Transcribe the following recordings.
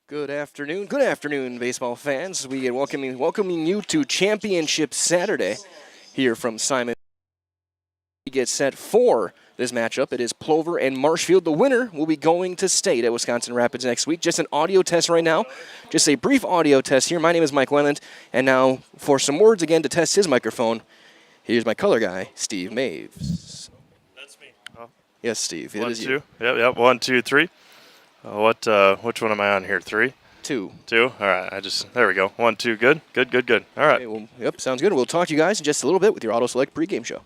Good afternoon, baseball fans. We are welcoming you to Championship Saturday here from Simon. We get set for this matchup. It is Plover and Marshfield. The winner will be going to state at Wisconsin Rapids next week. Just an audio test right now. Just a brief audio test here. My name is Mike Weyland, and now for some words again to test his microphone, here's my color guy, Steve Maves. That's me. Oh. Yes, Steve. It One, is two. you. Yep. 1, 2, 3. Which one am I on here? 3? Two. 2. All right. There we go. 1, 2. Good. All right. Okay, well, yep, sounds good. We'll talk to you guys in just a little bit with your Auto Select pregame show.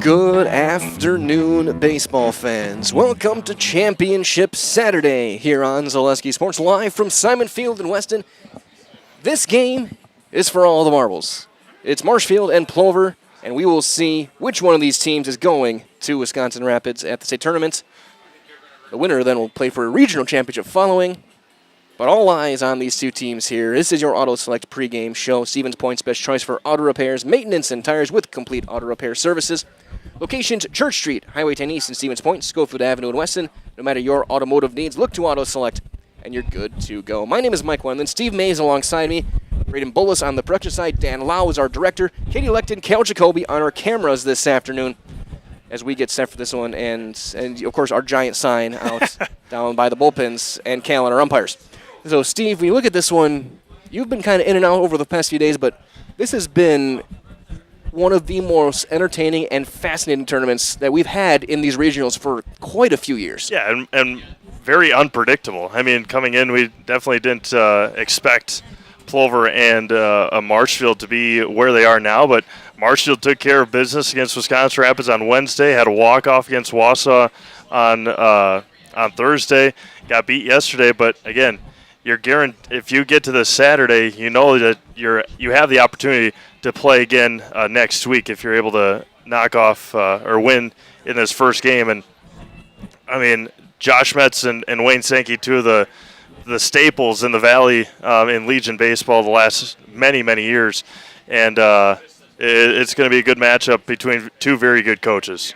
Good afternoon, baseball fans. Welcome to Championship Saturday here on Zaleski Sports, live from Simon Field in Weston. This game is for all the marbles. It's Marshfield and Plover, and we will see which one of these teams is going to Wisconsin Rapids at the state tournament. The winner then will play for a regional championship following. But all eyes on these two teams here. This is your Auto Select pregame show. Stevens Point's best choice for auto repairs, maintenance, and tires with complete auto repair services. Locations: Church Street, Highway 10 East in Stevens Point, Schofield Avenue in Weston. No matter your automotive needs, look to Auto Select, and you're good to go. My name is Mike Wendland. Steve Mays alongside me. Braden Bullis on the production side. Dan Lau is our director. Katie Lecton, Cal Jacoby on our cameras this afternoon as we get set for this one. And of course, our giant sign out down by the bullpens and Cal and our umpires. So, Steve, when you look at this one, you've been kind of in and out over the past few days, but this has been one of the most entertaining and fascinating tournaments that we've had in these regionals for quite a few years. Yeah, and very unpredictable. I mean, coming in, we definitely didn't expect Plover and Marshfield to be where they are now, but Marshfield took care of business against Wisconsin Rapids on Wednesday, had a walk-off against Wausau on Thursday, got beat yesterday, but again, you're guaranteed if you get to this Saturday, you know that you have the opportunity to play again next week if you're able to knock off or win in this first game. And I mean, Josh Metz and Wayne Sankey, two of the staples in the Valley in Legion baseball the last many years, and it's going to be a good matchup between two very good coaches.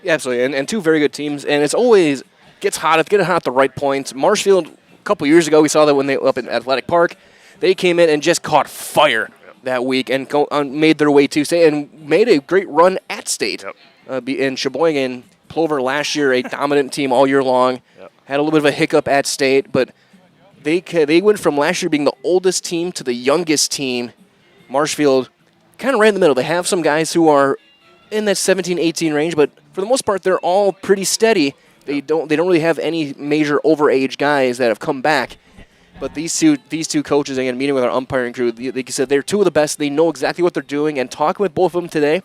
Yeah, absolutely, and two very good teams, and it's always gets hot. It's getting hot at the right points. Marshfield, a couple years ago, we saw that when they were up in Athletic Park, they came in and just caught fire that week and made their way to state and made a great run at state. In Sheboygan, Plover last year, a dominant team all year long, had a little bit of a hiccup at state, but they went from last year being the oldest team to the youngest team. Marshfield kind of right in the middle. They have some guys who are in that 17, 18 range, but for the most part, they're all pretty steady. They don't really have any major overage guys that have come back. But these two coaches, again, meeting with our umpiring crew, like you said, they're two of the best. They know exactly what they're doing. And talking with both of them today,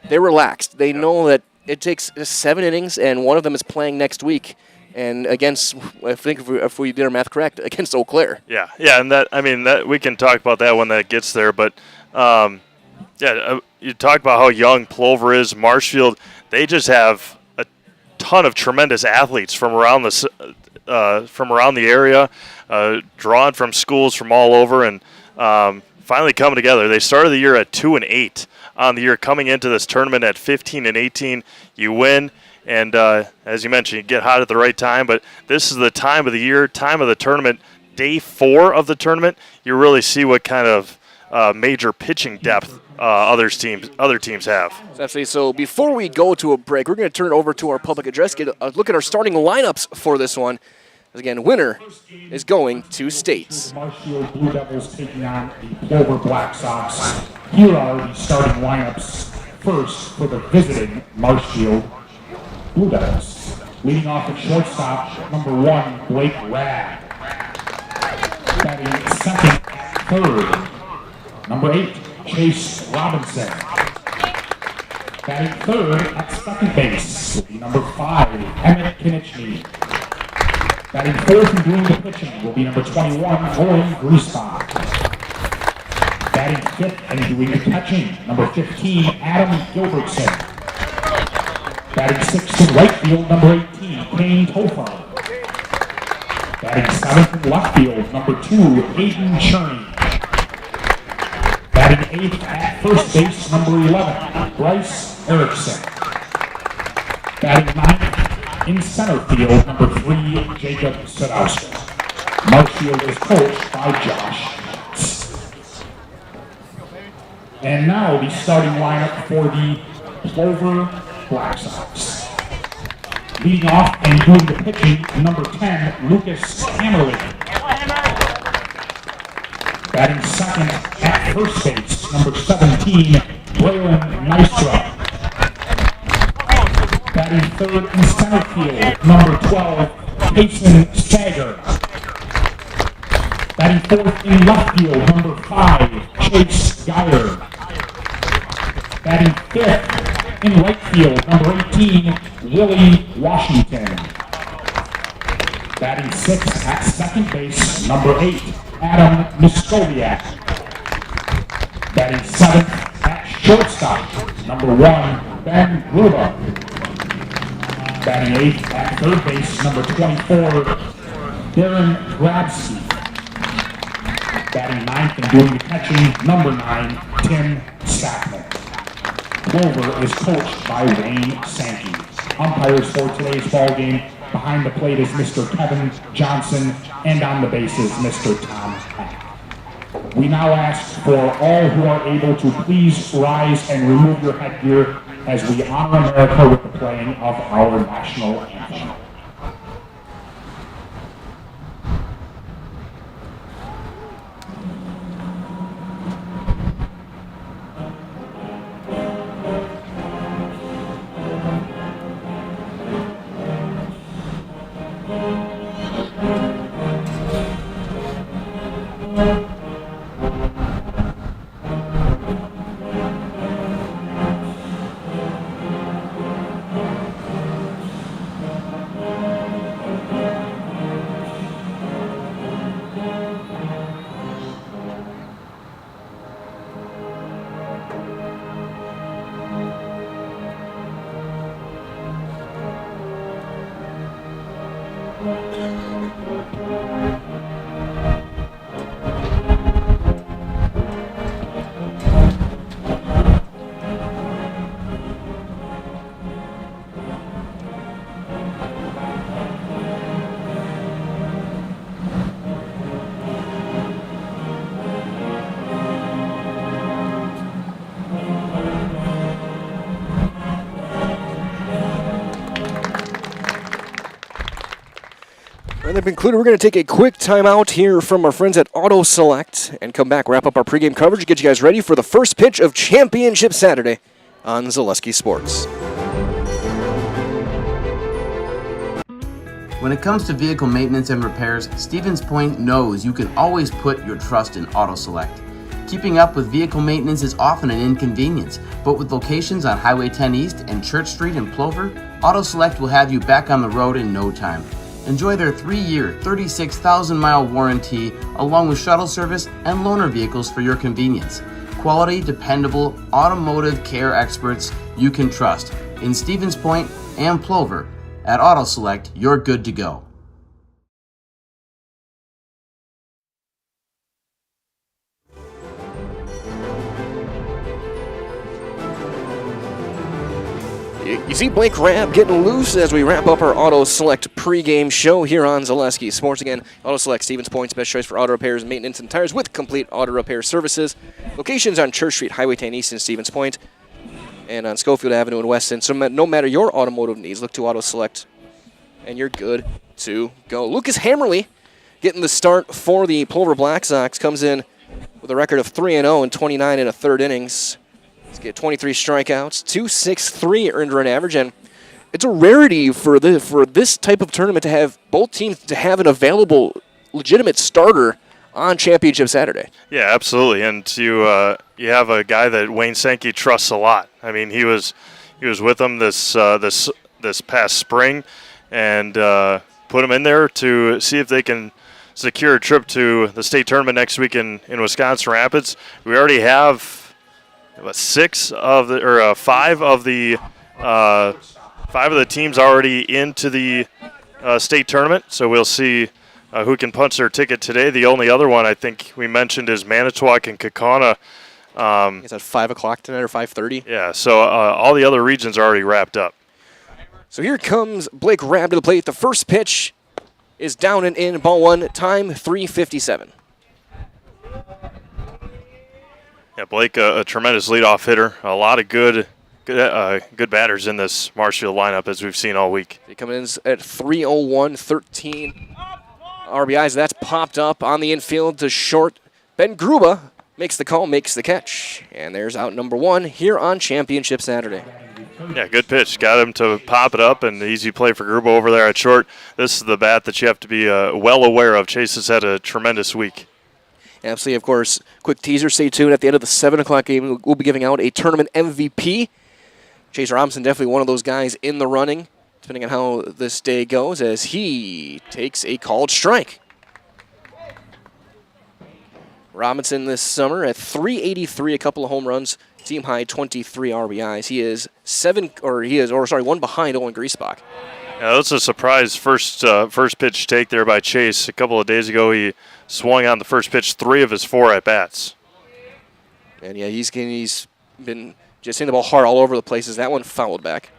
they're relaxed. They know that it takes 7 innings, and one of them is playing next week. And against, I think if we did our math correct, against Eau Claire. Yeah, and that we can talk about that when that gets there. But you talk about how young Plover is. Marshfield, they just have a ton of tremendous athletes from around the area, drawn from schools from all over, and finally coming together. They started the year at 2-8 on the year, coming into this tournament at 15-18. You win. And as you mentioned, you get hot at the right time, but this is the time of the year, time of the tournament, day 4 of the tournament. You really see what kind of major pitching depth other teams have. Absolutely. So before we go to a break, we're going to turn it over to our public address, get a look at our starting lineups for this one. Again, winner is going to states. Marshfield Blue Devils taking on the Plover Black Sox. Here are the starting lineups. First, for the visiting Marshfield Blue Devils. Leading off at shortstop, number 1, Blake Rad. Batting second, third, number 8, Chase Robinson. Batting third at second base will be number 5, Emmett Kinichny. Batting fourth and doing the pitching will be number 21, Roy Griesbach. Batting fifth and doing the catching, number 15, Adam Gilbertson. Batting sixth in right field, number 18, Kane Tofar. Batting seventh in left field, number 2, Aiden Cherney. Batting eighth at first base, number 11, Bryce Erickson. Batting ninth in center field, number 3, Jacob Sadowski. Marshfield is coached by Josh. And now the starting lineup for the Plover Black Sox. Leading off and doing the pitching, number 10, Lucas Hammerly. Batting second at first base, number 17, Braylon Nystra. Batting third in center field, number 12, Payson Sager. Batting fourth in left field, number 5, Chase Geyer. Batting fifth in right field. field, number 18, Lily Washington. Batting 6 at second base, number 8, Adam Muskoviak. Batting 7th at shortstop, number 1, Ben Gruba. Batting 8th at third base, number 24, Darren Grabsky. Batting 9th and doing the catching, number 9, Tim Stackman. Plover is coached by Wayne Sankey. Umpires for today's ball game, behind the plate is Mr. Kevin Johnson, and on the bases, Mr. Tom Hack. We now ask for all who are able to please rise and remove your headgear as we honor America with the playing of our national anthem. And that concluded, we're going to take a quick timeout here from our friends at Auto Select and come back, wrap up our pregame coverage, get you guys ready for the first pitch of Championship Saturday on Zaleski Sports. When it comes to vehicle maintenance and repairs, Stevens Point knows you can always put your trust in Auto Select. Keeping up with vehicle maintenance is often an inconvenience, but with locations on Highway 10 East and Church Street in Plover, Auto Select will have you back on the road in no time. Enjoy their 3-year, 36,000-mile warranty along with shuttle service and loaner vehicles for your convenience. Quality, dependable, automotive care experts you can trust. In Stevens Point and Plover, at Auto Select, you're good to go. You see Blake Rabb getting loose as we wrap up our Auto Select pregame show here on Zaleski Sports. Again, Auto Select, Stevens Point's best choice for auto repairs, maintenance, and tires with complete auto repair services. Locations on Church Street, Highway 10 East in Stevens Point, and on Schofield Avenue in Weston. So no matter your automotive needs, look to Auto Select, and you're good to go. Lucas Hammerly getting the start for the Plover Black Sox. Comes in with a record of 3-0 and 29 in a third innings. He's got 23 strikeouts, 2.63 earned run average, and it's a rarity for this type of tournament to have both teams to have an available, legitimate starter on Championship Saturday. Yeah, absolutely, and you have a guy that Wayne Sankey trusts a lot. I mean, he was with them this past spring, and put him in there to see if they can secure a trip to the state tournament next week in Wisconsin Rapids. We already have five of the teams already into the state tournament. So we'll see who can punch their ticket today. The only other one I think we mentioned is Manitowoc and Kaukauna. Is that 5 o'clock tonight or 5:30? Yeah. So all the other regions are already wrapped up. So here comes Blake Rabb to the plate. The first pitch is down and in, ball one, time 3:57. Yeah, Blake, a tremendous leadoff hitter. A lot of good batters in this Marshfield lineup, as we've seen all week. He comes in at 301, 13 RBIs. That's popped up on the infield to short. Ben Gruba makes the call, makes the catch. And there's out number one here on Championship Saturday. Yeah, good pitch. Got him to pop it up, and easy play for Gruba over there at short. This is the bat that you have to be well aware of. Chase has had a tremendous week. Absolutely, of course. Quick teaser, stay tuned. At the end of the 7 o'clock game, we'll be giving out a tournament MVP. Chase Robinson definitely one of those guys in the running, depending on how this day goes, as he takes a called strike. Robinson this summer at .383, a couple of home runs, team high 23 RBIs. He is one behind Owen Griesbach. Yeah, that's a surprise first pitch take there by Chase. A couple of days ago, he swung on the first pitch 3 of his 4 at-bats. And yeah, he's been just hitting the ball hard all over the place as that one fouled back.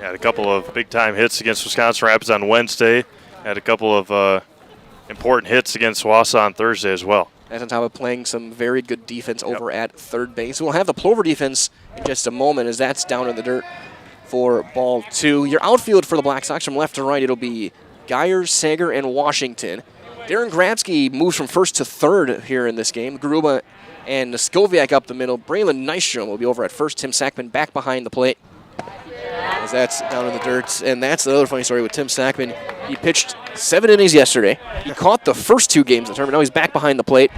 Had a couple of big-time hits against Wisconsin Rapids on Wednesday. Had a couple of important hits against Wausau on Thursday as well. That's on top of playing some very good defense over at third base. We'll have the Plover defense in just a moment as that's down in the dirt for ball 2. Your outfield for the Black Sox from left to right, it'll be Geyer, Sager, and Washington. Darren Grabsky moves from first to third here in this game. Garuba and Skoviak up the middle. Braylon Nystrom will be over at first. Tim Sackman back behind the plate as that's down in the dirt. And that's the other funny story with Tim Sackman. He pitched 7 innings yesterday. He caught the first 2 games of the tournament. Now he's back behind the plate.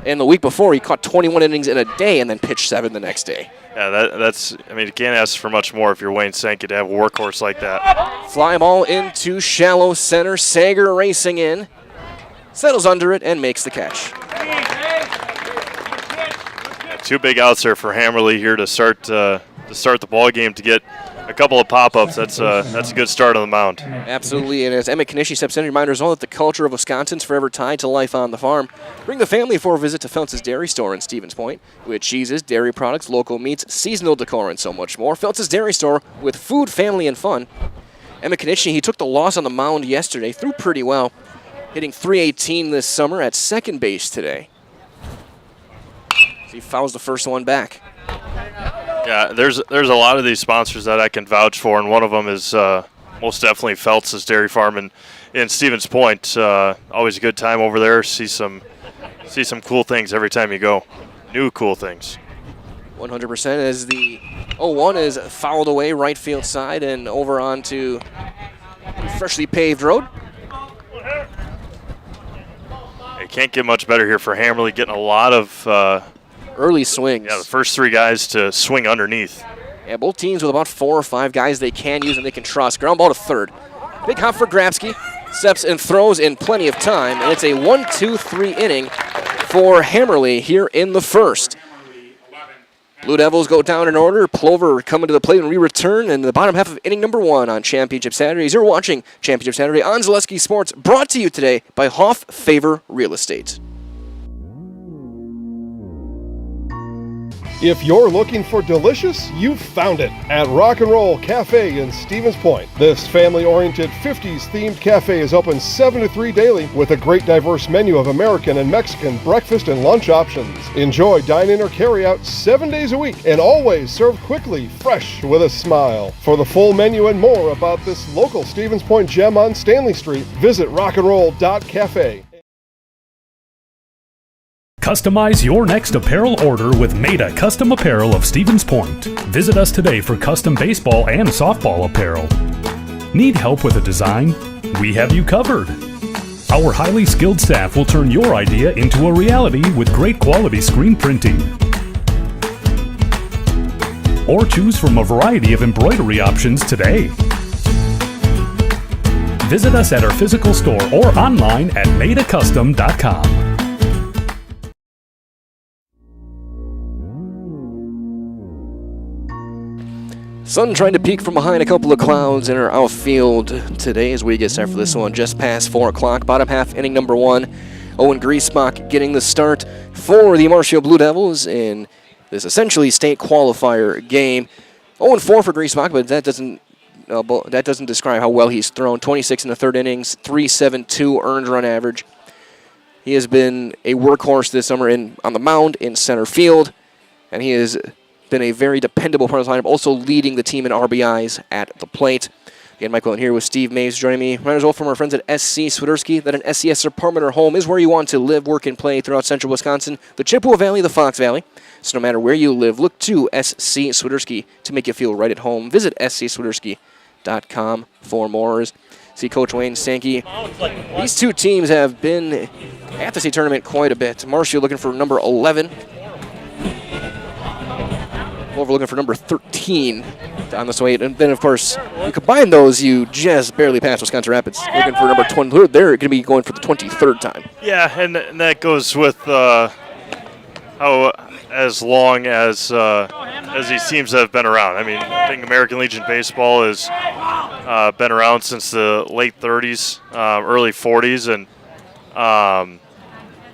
And the week before, he caught 21 innings in a day and then pitched 7 the next day. Yeah, you can't ask for much more if you're Wayne Sankey to have a workhorse like that. Fly ball into shallow center. Sager racing in. Settles under it and makes the catch. Yeah, 2 big outs there for Hammerly here to start the ball game to get a couple of pop-ups. That's a good start on the mound. Absolutely, and as Emmett Kanishi steps in, reminders all that the culture of Wisconsin's forever tied to life on the farm. Bring the family for a visit to Feltz's Dairy Store in Stevens Point with cheeses, dairy products, local meats, seasonal decor, and so much more. Feltz's Dairy Store with food, family, and fun. Emmett Kanishi, he took the loss on the mound yesterday, threw pretty well, hitting .318 this summer at second base today. He fouls the first one back. Yeah, there's a lot of these sponsors that I can vouch for, and one of them is most definitely Feltz's Dairy Farm in Stevens Point. Always a good time over there. See some cool things every time you go. New cool things. 100% as the 0-1 is fouled away right field side and over onto freshly paved road. It can't get much better here for Hammerly, getting a lot of early swings. Yeah, the first 3 guys to swing underneath. Yeah, both teams with about 4 or 5 guys they can use and they can trust. Ground ball to third. Big hop for Grabsky. Steps and throws in plenty of time. And it's a 1-2-3 inning for Hammerly here in the first. Blue Devils go down in order. Plover coming to the plate when we return in the bottom half of inning number 1 on Championship Saturdays. You're watching Championship Saturday on Zaleski Sports, brought to you today by Hoff Favor Real Estate. If you're looking for delicious, you've found it at Rock and Roll Cafe in Stevens Point. This family-oriented 50s-themed cafe is open 7 to 3 daily with a great diverse menu of American and Mexican breakfast and lunch options. Enjoy dine-in or carry-out 7 days a week and always served quickly, fresh, with a smile. For the full menu and more about this local Stevens Point gem on Stanley Street, visit rockandroll.cafe. Customize your next apparel order with Maida Custom Apparel of Stevens Point. Visit us today for custom baseball and softball apparel. Need help with a design? We have you covered. Our highly skilled staff will turn your idea into a reality with great quality screen printing. Or choose from a variety of embroidery options today. Visit us at our physical store or online at maidacustom.com. Sun trying to peek from behind a couple of clouds in our outfield today as we get set for this one just past 4 o'clock. Bottom half, inning number 1. Owen Griesbach getting the start for the Marshfield Blue Devils in this essentially state qualifier game. 0-4 for Griesbach, but that doesn't describe how well he's thrown. 26 in the third innings, 3.72 earned run average. He has been a workhorse this summer on the mound in center field, and he has been a very dependable part of the lineup, also leading the team in RBIs at the plate. Again, Mike Willen here with Steve Mays joining me. Reminders all from our friends at SC Swiderski that an SCS apartment or home is where you want to live, work, and play throughout central Wisconsin, the Chippewa Valley, the Fox Valley. So no matter where you live, look to SC Swiderski to make you feel right at home. Visit scswiderski.com for more. See Coach Wayne Sankey. These 2 teams have been at the state tournament quite a bit. Marshfield looking for number 11. Plover looking for number 13 on this way. And then, of course, you combine those, you just barely pass Wisconsin Rapids. Looking for number 20. They're going to be going for the 23rd time. Yeah, and that goes with how as long as these teams have been around. I mean, I think American Legion Baseball has been around since the late 30s, early 40s,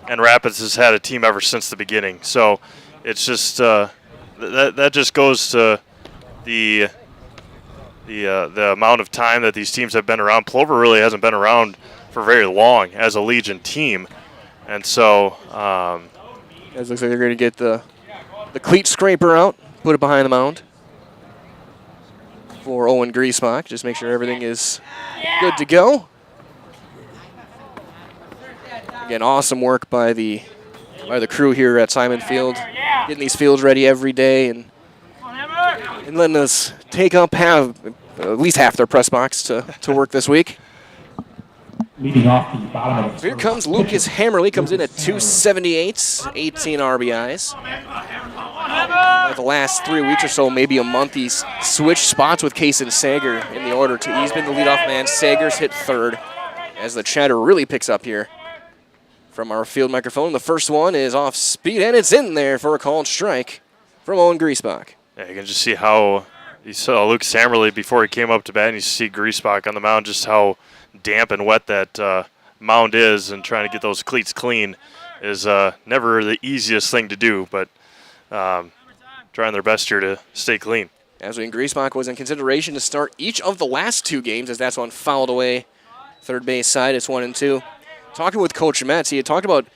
and Rapids has had a team ever since the beginning. So it's just that just goes to the amount of time that these teams have been around. Plover really hasn't been around for very long as a Legion team, and so It looks like they're going to get the cleat scraper out, put it behind the mound for Owen Griesbach. Just make sure everything is good to go. Again, awesome work by the crew here at Simon Field, getting these fields ready every day and letting us take up at least half their press box to work this week. Leading off the bottom of the Here comes Lucas Hammerly, comes in at 278, 18 RBIs. The last 3 weeks or so, maybe a month, he's switched spots with Kaysen Sager in the order. He's been the leadoff man. Sager's hit third as the chatter really picks up here from our field microphone. The first one is off speed, and it's in there for a called strike from Owen Griesbach. yeah, you can just see how you saw Lucas Hammerly before he came up to bat, and you see Griesbach on the mound, just how damp and wet that mound is, and trying to get those cleats clean is never the easiest thing to do, but trying their best here to stay clean. As Griesbach was in consideration to start each of the last 2 games, as that's one fouled away. Third base side, it's 1-2. Talking with Coach Metz, he had talked about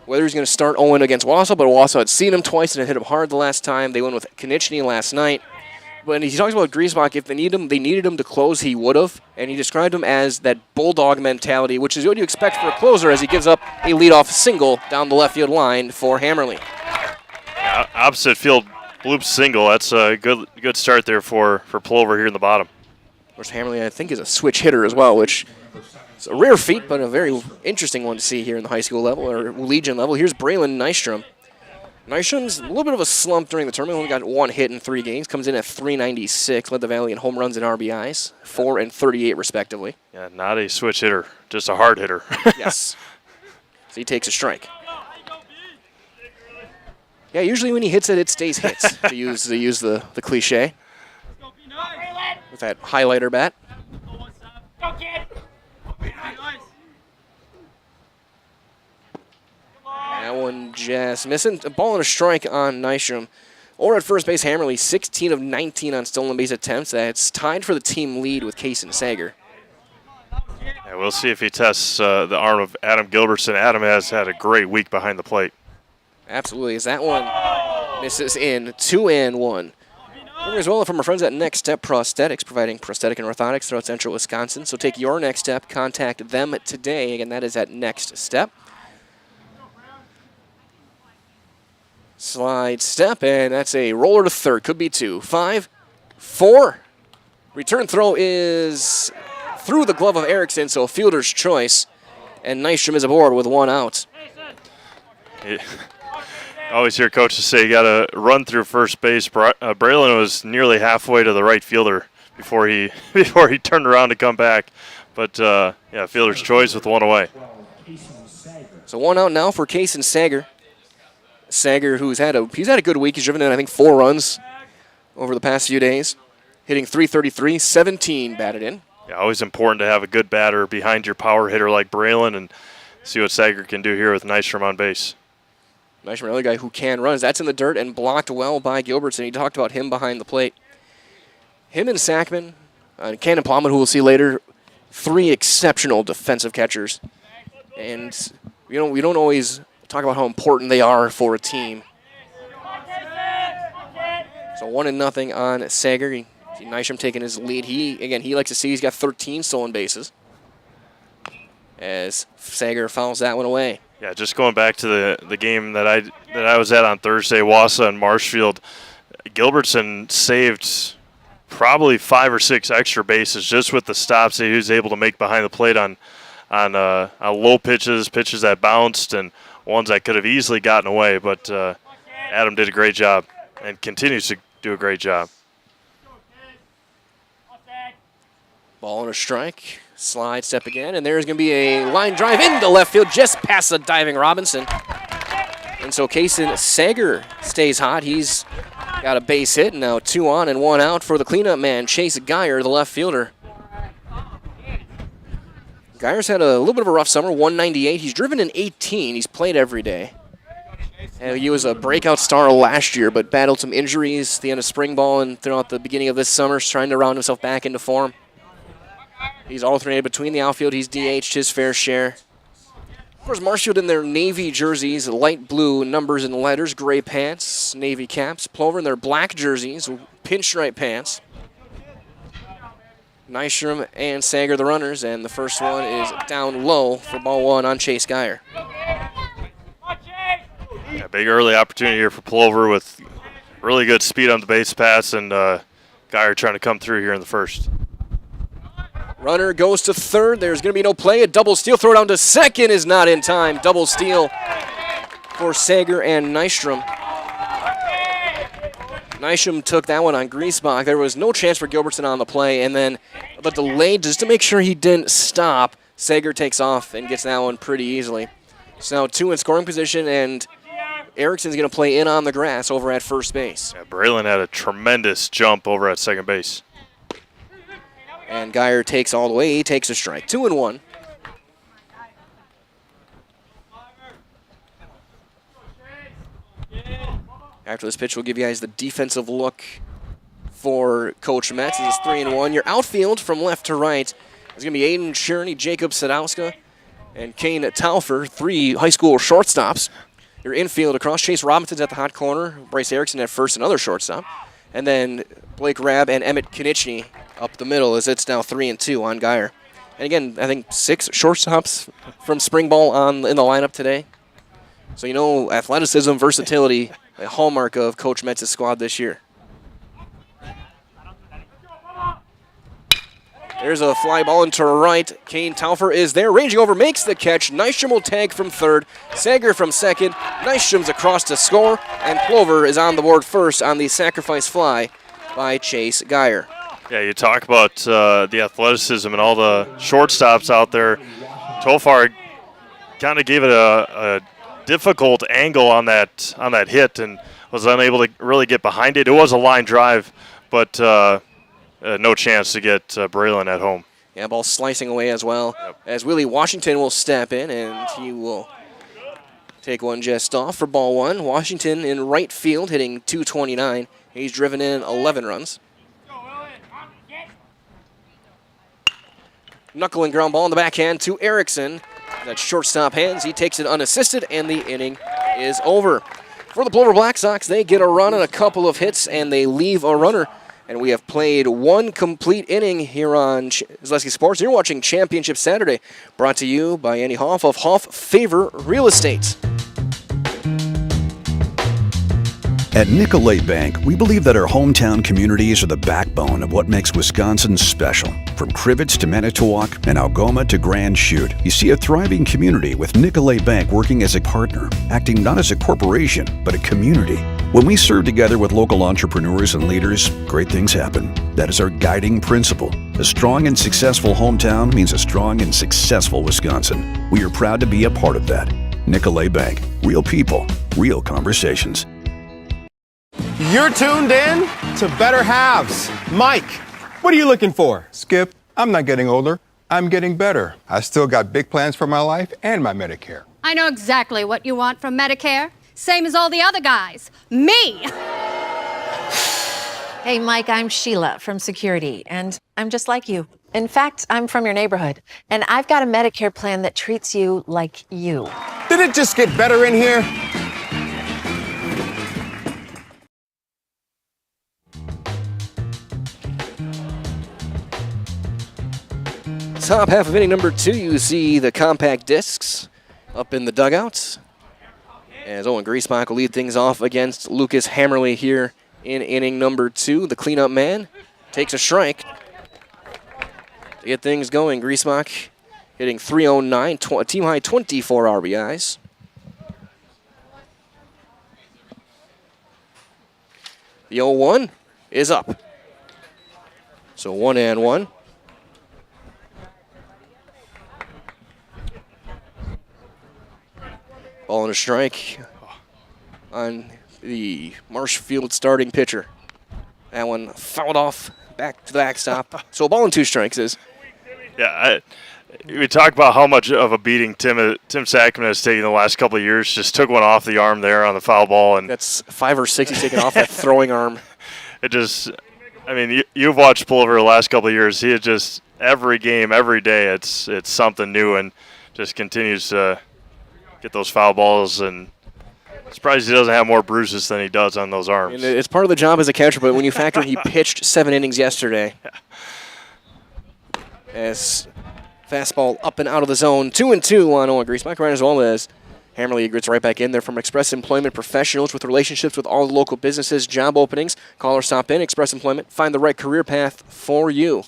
whether he's going to start Owen against Wausau, but Wausau had seen him twice and had hit him hard the last time. They went with Konechny last night. But he talks about Griesbach, if they needed him to close, he would have. And he described him as that bulldog mentality, which is what you expect for a closer as he gives up a leadoff single down the left field line for Hammerly. Opposite field bloop single. That's a good start there for Plover here in the bottom. Of course, Hammerly, I think, is a switch hitter as well, which is a rare feat, but a very interesting one to see here in the high school level or Legion level. Here's Braylon Nystrom. Nystrom's a little bit of a slump during the tournament. Only got 1 hit in 3 games. Comes in at 396. Led the Valley in home runs and RBIs, 4 and 38 respectively. Yeah, not a switch hitter, just a hard hitter. Yes. So he takes a strike. Yeah, usually when he hits it, it stays hits, to use the cliche. With that highlighter bat. That one just missing. A ball and a strike on Nystrom. Or at first base, Hammerly, 16 of 19 on stolen base attempts. That's tied for the team lead with Kaysen Sager. Yeah, we'll see if he tests the arm of Adam Gilbertson. Adam has had a great week behind the plate. Absolutely, as that one misses in, 2-1. As well from our friends at Next Step Prosthetics, providing prosthetic and orthotics throughout central Wisconsin. So take your next step, contact them today. Again, that is at Next Step. Slide step, and that's a roller to third. Could be 2. 5, 4. Return throw is through the glove of Erickson, so fielder's choice. And Nystrom is aboard with 1 out. I always hear coaches say you got to run through first base. Braylon was nearly halfway to the right fielder before he turned around to come back. But, yeah, fielder's choice with 1 away. So 1 out now for Kaysen Sager. Sager, he's had a good week. He's driven in, I think, 4 runs over the past few days. Hitting .333, 17 batted in. Yeah, always important to have a good batter behind your power hitter like Braylon and see what Sager can do here with Nystrom on base. Nystrom, another guy who can run. That's in the dirt and blocked well by Gilbertson. He talked about him behind the plate. Him and Sackman, Cannon Plowman, who we'll see later, 3 exceptional defensive catchers. And we don't always talk about how important they are for a team. So 1-0 on Sager. Nystrom taking his lead. He likes to see he's got 13 stolen bases. As Sager fouls that one away. Yeah, just going back to the game that I was at on Thursday, Wausau and Marshfield, Gilbertson saved probably 5 or 6 extra bases just with the stops that he was able to make behind the plate on low pitches that bounced, and ones that could have easily gotten away. But Adam did a great job and continues to do a great job. Ball and a strike. Slide step again, and there's going to be a line drive into left field just past the diving Robinson. And so Kason Sager stays hot. He's got a base hit, and now 2 on and 1 out for the cleanup man, Chase Geyer, the left fielder. Geyer's had a little bit of a rough summer, 198. He's driven in 18. He's played every day. And he was a breakout star last year, but battled some injuries at the end of spring ball and throughout the beginning of this summer, trying to round himself back into form. He's alternated between the outfield. He's DH'd his fair share. Of course, Marshfield in their navy jerseys, light blue numbers and letters, gray pants, navy caps. Plover in their black jerseys, pinstripe pants. Nystrom and Sager the runners, and the first one is down low for ball 1 on Chase Geyer. Yeah, big early opportunity here for Plover with really good speed on the base pass, and Geyer trying to come through here in the first. Runner goes to third. There's going to be no play. A double steal. Throw down to second is not in time. Double steal for Sager and Nystrom. Nystrom took that one on Griesbach. There was no chance for Gilbertson on the play, and then the delay just to make sure he didn't stop. Sager takes off and gets that one pretty easily. So now 2 in scoring position, and Erickson's going to play in on the grass over at first base. Yeah, Braylon had a tremendous jump over at second base. And Geyer takes all the way. He takes a strike. 2 and 1. After this pitch, we'll give you guys the defensive look for Coach Metz. This is 3 and 1. Your outfield from left to right is going to be Aiden Cherney, Jacob Sadowska, and Kane Taufer, 3 high school shortstops. Your infield across, Chase Robinson's at the hot corner, Bryce Erickson at first, another shortstop. And then Blake Rabb and Emmett Konieczny up the middle as it's now 3 and 2 on Geyer. And again, I think 6 shortstops from spring ball in the lineup today. So you know, athleticism, versatility, a hallmark of Coach Metz's squad this year. There's a fly ball into right. Kane Taufer is there, ranging over, makes the catch. Nystrom will tag from third, Sager from second. Nystrom's across to score, and Plover is on the board first on the sacrifice fly by Chase Geyer. Yeah, you talk about the athleticism and all the shortstops out there. Tofar kind of gave it a difficult angle on that hit and was unable to really get behind it. It was a line drive, but no chance to get Braylon at home. Yeah, ball slicing away as well. Yep. As Willie Washington will step in, and he will take one just off for ball 1. Washington in right field hitting .229. He's driven in 11 runs. Knuckle and ground ball in the backhand to Erickson. That shortstop hands. He takes it unassisted, and the inning is over. For the Plover Black Sox, they get a run and a couple of hits, and they leave a runner. And we have played 1 complete inning here on Zaleski Sports. You're watching Championship Saturday, brought to you by Andy Hoff of Hoff Favor Real Estate. At Nicolay Bank, we believe that our hometown communities are the backbone of what makes Wisconsin special. From Crivets to Manitowoc and Algoma to Grand Chute, you see a thriving community with Nicolay Bank working as a partner, acting not as a corporation, but a community. When we serve together with local entrepreneurs and leaders, great things happen. That is our guiding principle. A strong and successful hometown means a strong and successful Wisconsin. We are proud to be a part of that. Nicolay Bank. Real people, real conversations. You're tuned in to Better Halves. Mike, what are you looking for? Skip, I'm not getting older. I'm getting better. I still got big plans for my life and my Medicare. I know exactly what you want from Medicare. Same as all the other guys. Me! Hey, Mike, I'm Sheila from Security, and I'm just like you. In fact, I'm from your neighborhood, and I've got a Medicare plan that treats you like you. Did it just get better in here? Top half of inning number 2, you see the compact discs up in the dugouts. As Owen Griesbach will lead things off against Lucas Hammerly here in inning number 2. The cleanup man takes a strike to get things going. Griesbach hitting .309, team high 24 RBIs. The 0-1 is up. So 1-1. Ball and a strike on the Marshfield starting pitcher. That one fouled off back to the backstop. So a ball and 2 strikes is. Yeah, we talk about how much of a beating Tim Sackman has taken the last couple of years. Just took one off the arm there on the foul ball, and that's 5 or 6 he's taken off that throwing arm. It just, I mean, you've watched Plover the last couple of years. He just every game, every day, it's something new, and just continues to get those foul balls. And surprised he doesn't have more bruises than he does on those arms. And it's part of the job as a catcher, but when you factor in he pitched 7 innings yesterday. As fastball up and out of the zone. 2-2 on Owen Griesbach. Right as well as Hammerly gets right back in there from Express Employment Professionals with relationships with all the local businesses, job openings. Call or stop in. Express Employment. Find the right career path for you.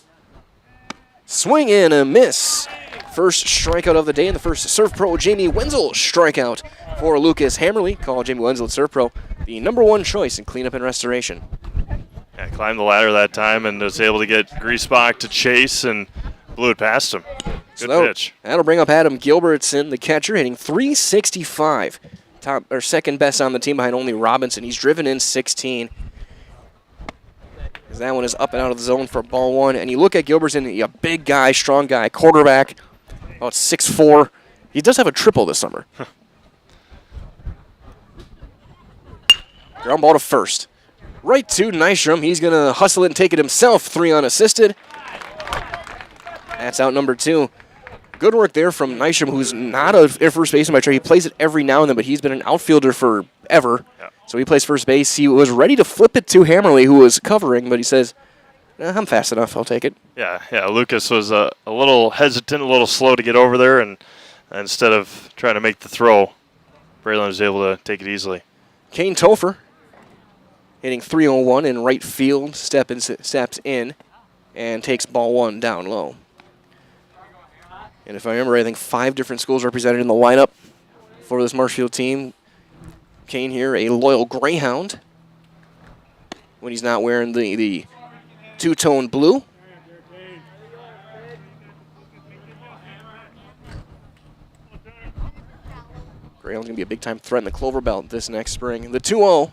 Swing and a miss. First strikeout of the day in the first Surf Pro Jamie Wenzel strikeout for Lucas Hammerly. Call Jamie Wenzel at Surf Pro, the #1 choice in cleanup and restoration. Yeah, climbed the ladder that time and was able to get Griesbach to chase and blew it past him. Good pitch. That'll bring up Adam Gilbertson, the catcher, hitting .365. Top or second best on the team behind only Robinson. He's driven in 16. As that one is up and out of the zone for ball 1. And you look at Gilbertson, a big guy, strong guy, quarterback, about 6'4". He does have a triple this summer. Ground ball to first. Right to Nystrom. He's going to hustle it and take it himself. 3 unassisted. That's out number 2. Good work there from Nystrom, who's not a first baseman by trade. He plays it every now and then, but he's been an outfielder forever. Yeah. So he plays first base. He was ready to flip it to Hammerly, who was covering, but he says, I'm fast enough. I'll take it. Yeah. Lucas was a little hesitant, a little slow to get over there, and instead of trying to make the throw, Braylon was able to take it easily. Kane Topher hitting .301 in right field, steps in, and takes ball 1 down low. And if I remember, I think 5 different schools represented in the lineup for this Marshfield team. Kane here, a loyal Greyhound, when he's not wearing the two-tone blue. Greyhound's going to be a big-time threat in the Clover Belt this next spring. The 2-0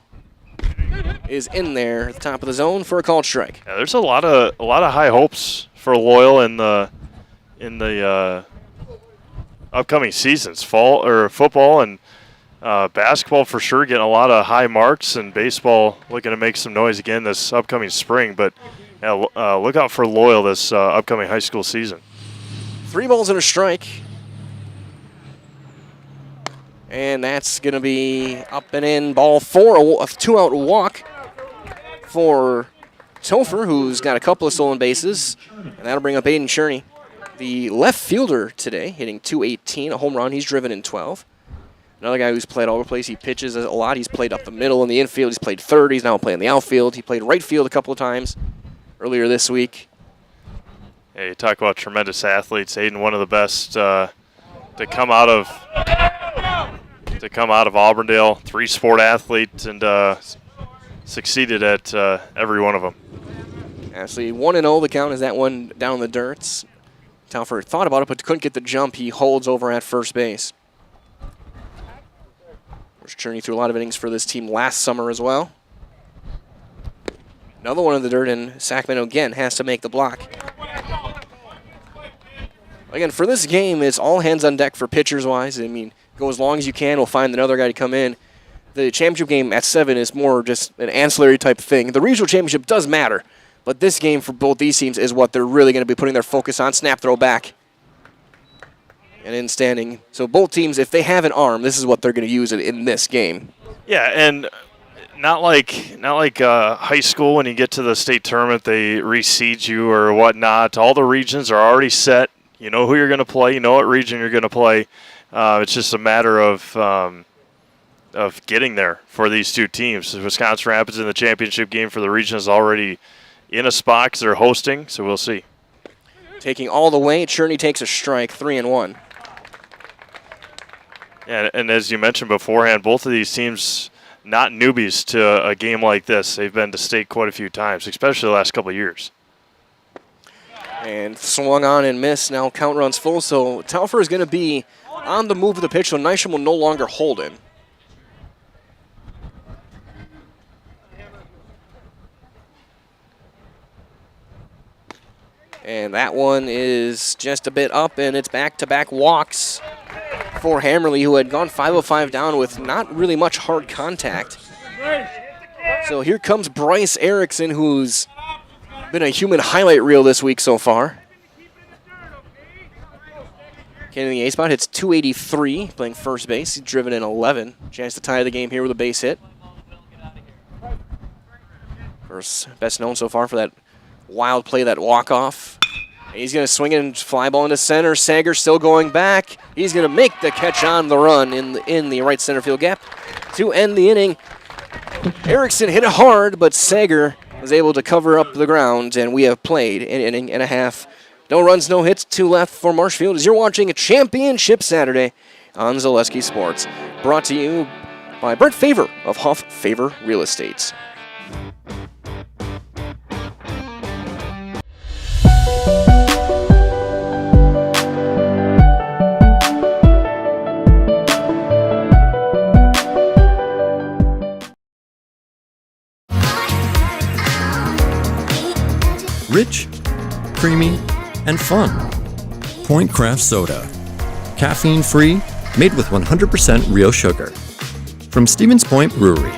is in there at the top of the zone for a called strike. Yeah, there's a lot of high hopes for Loyal in the upcoming seasons, fall or football and basketball for sure getting a lot of high marks, and baseball looking to make some noise again this upcoming spring. But look out for Loyal this upcoming high school season. 3 balls and a strike. And that's going to be up and in, ball 4, a 2-out walk for Topher, who's got a couple of stolen bases. And that'll bring up Aiden Cherney, the left fielder today, hitting .218, a home run. He's driven in 12. Another guy who's played all over the place. He pitches a lot. He's played up the middle in the infield. He's played third. He's now playing the outfield. He played right field a couple of times earlier this week. Yeah, you talk about tremendous athletes. Aiden, one of the best to come out of Auburndale, 3-sport athlete, and succeeded at every one of them. Actually, 1-0 the count is that one down in the dirt. Topher thought about it but couldn't get the jump. He holds over at first base. Was churning through a lot of innings for this team last summer as well. Another one in the dirt, and Sacramento again has to make the block. Again, for this game, it's all hands on deck for pitchers-wise. I mean, go as long as you can. We'll find another guy to come in. The championship game at 7 is more just an ancillary type thing. The regional championship does matter, but this game for both these teams is what they're really going to be putting their focus on. Snap, throw back, and in standing. So both teams, if they have an arm, this is what they're going to use in this game. Yeah, and not like high school when you get to the state tournament, they reseed you or whatnot. All the regions are already set. You know who you're going to play. You know what region you're going to play. It's just a matter of getting there for these two teams. Wisconsin Rapids in the championship game for the region is already in a spot because they're hosting, so we'll see. Taking all the way, Cherney takes a strike, 3-1. And as you mentioned beforehand, both of these teams not newbies to a game like this. They've been to state quite a few times, especially the last couple of years. And swung on and missed. Now count runs full, so Telfer is going to be on the move of the pitch, so Nysham will no longer hold him. And that one is just a bit up, and it's back-to-back walks for Hammerly, who had gone 5 of 5 down with not really much hard contact. So here comes Bryce Erickson, who's been a human highlight reel this week so far. Kennedy A-spot hits 283, playing first base. He's driven in 11. Chance to tie the game here with a base hit. First, best known so far for that wild play, that walk-off. He's going to swing it and fly ball into center. Sager still going back. He's going to make the catch on the run in the right center field gap to end the inning. Erickson hit it hard, but Sager was able to cover up the ground, and we have played an inning and a half. No runs, no hits, 2 left for Marshfield as you're watching a championship Saturday on Zaleski Sports. Brought to you by Brent Favor of Huff Favor Real Estates. Rich, creamy, and fun. Point Craft Soda. Caffeine-free, made with 100% real sugar. From Stevens Point Brewery.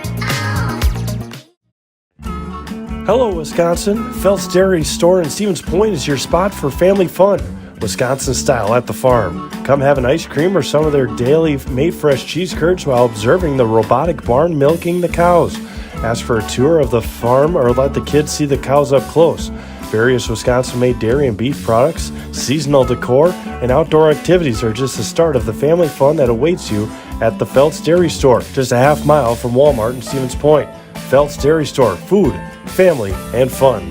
Hello, Wisconsin. Phelps Dairy Store in Stevens Point is your spot for family fun. Wisconsin style at the farm. Come have an ice cream or some of their daily made fresh cheese curds while observing the robotic barn milking the cows. Ask for a tour of the farm or let the kids see the cows up close. Various Wisconsin-made dairy and beef products, seasonal decor, and outdoor activities are just the start of the family fun that awaits you at the Phelps Dairy Store, just a half mile from Walmart in Stevens Point. Phelps Dairy Store, food, family, and fun.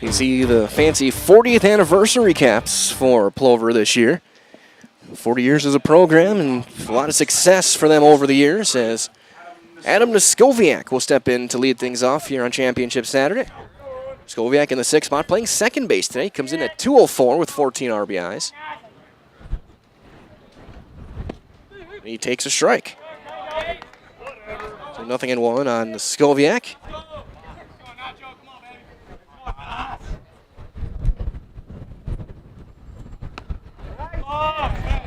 You see the fancy 40th anniversary caps for Plover this year. 40 years as a program and a lot of success for them over the years as Adam Noskowiak will step in to lead things off here on Championship Saturday. Noskowiak in the 6th spot playing second base today. Comes in at 204 with 14 RBIs. And he takes a strike. So 0-1 on Noskowiak.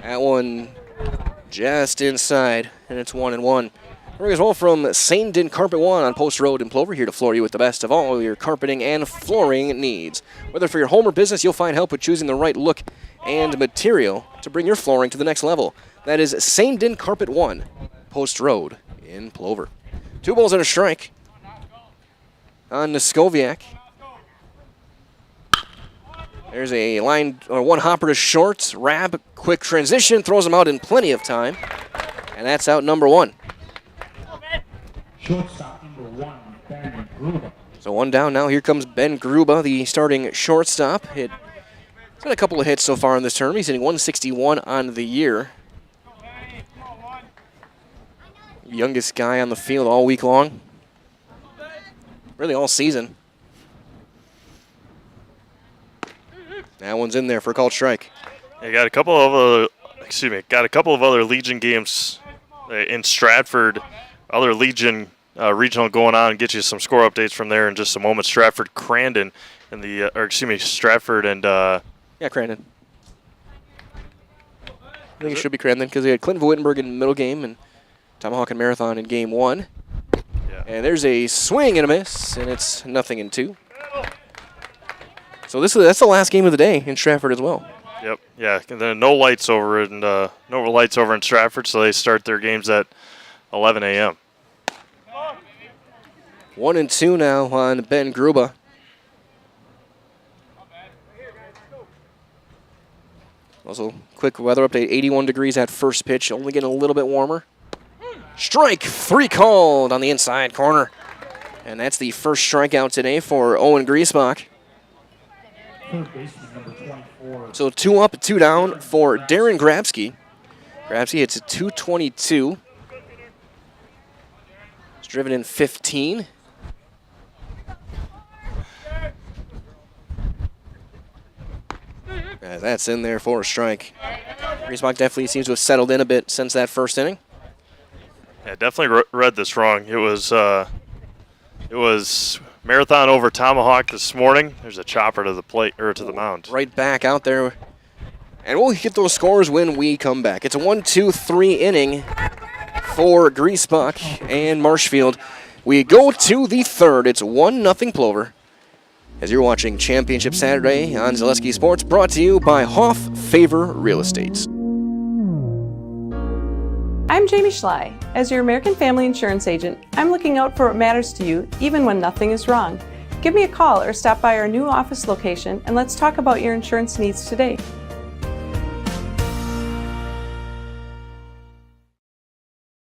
That one just inside, and it's 1-1. We're as well from St. Din Carpet One on Post Road in Plover, here to floor you with the best of all your carpeting and flooring needs. Whether for your home or business, you'll find help with choosing the right look and material to bring your flooring to the next level. That is St. Din Carpet One, Post Road in Plover. 2 balls and a strike on Noskowiak. There's a line or one hopper to short. Rab, quick transition, throws him out in plenty of time. And that's out number 1. Shortstop number 1, Ben Gruba. So 1 down now. Here comes Ben Gruba, the starting shortstop. He's got a couple of hits so far in this term. He's hitting 161 on the year. Youngest guy on the field all week long. Really all season. That one's in there for a called strike. Got a couple of other Legion games in Stratford. Other Legion regional going on, and get you some score updates from there in just a moment. Stratford, Crandon, and Stratford and Crandon. I think it should be Crandon because they had Clinton Wittenberg in the middle game and Tomahawk and Marathon in game 1. Yeah. And there's a swing and a miss, and it's 0-2. So that's the last game of the day in Stratford as well. Yep. Yeah. And then no lights over in Stratford, so they start their games at 11 a.m. 1-2 now on Ben Gruba. Also, quick weather update: 81 degrees at first pitch. Only getting a little bit warmer. Strike 3 called on the inside corner, and that's the first strikeout today for Owen Griesbach. third baseman, number 24. So 2 up, 2 down for Darren Grabsky. Grabsky hits a .222. He's driven in 15. That's in there for a strike. Griesbach definitely seems to have settled in a bit since that first inning. Yeah, definitely read this wrong. It was Marathon over Tomahawk this morning. There's a chopper to the plate or to the mound. Right back out there. And we'll get those scores when we come back. It's a 1-2-3 inning for Griesbach and Marshfield. We go to the third. It's 1-0 Plover. As you're watching Championship Saturday on Zaleski Sports, brought to you by Hoff Favor Real Estate. I'm Jamie Schley. As your American Family Insurance agent, I'm looking out for what matters to you, even when nothing is wrong. Give me a call or stop by our new office location, and let's talk about your insurance needs today.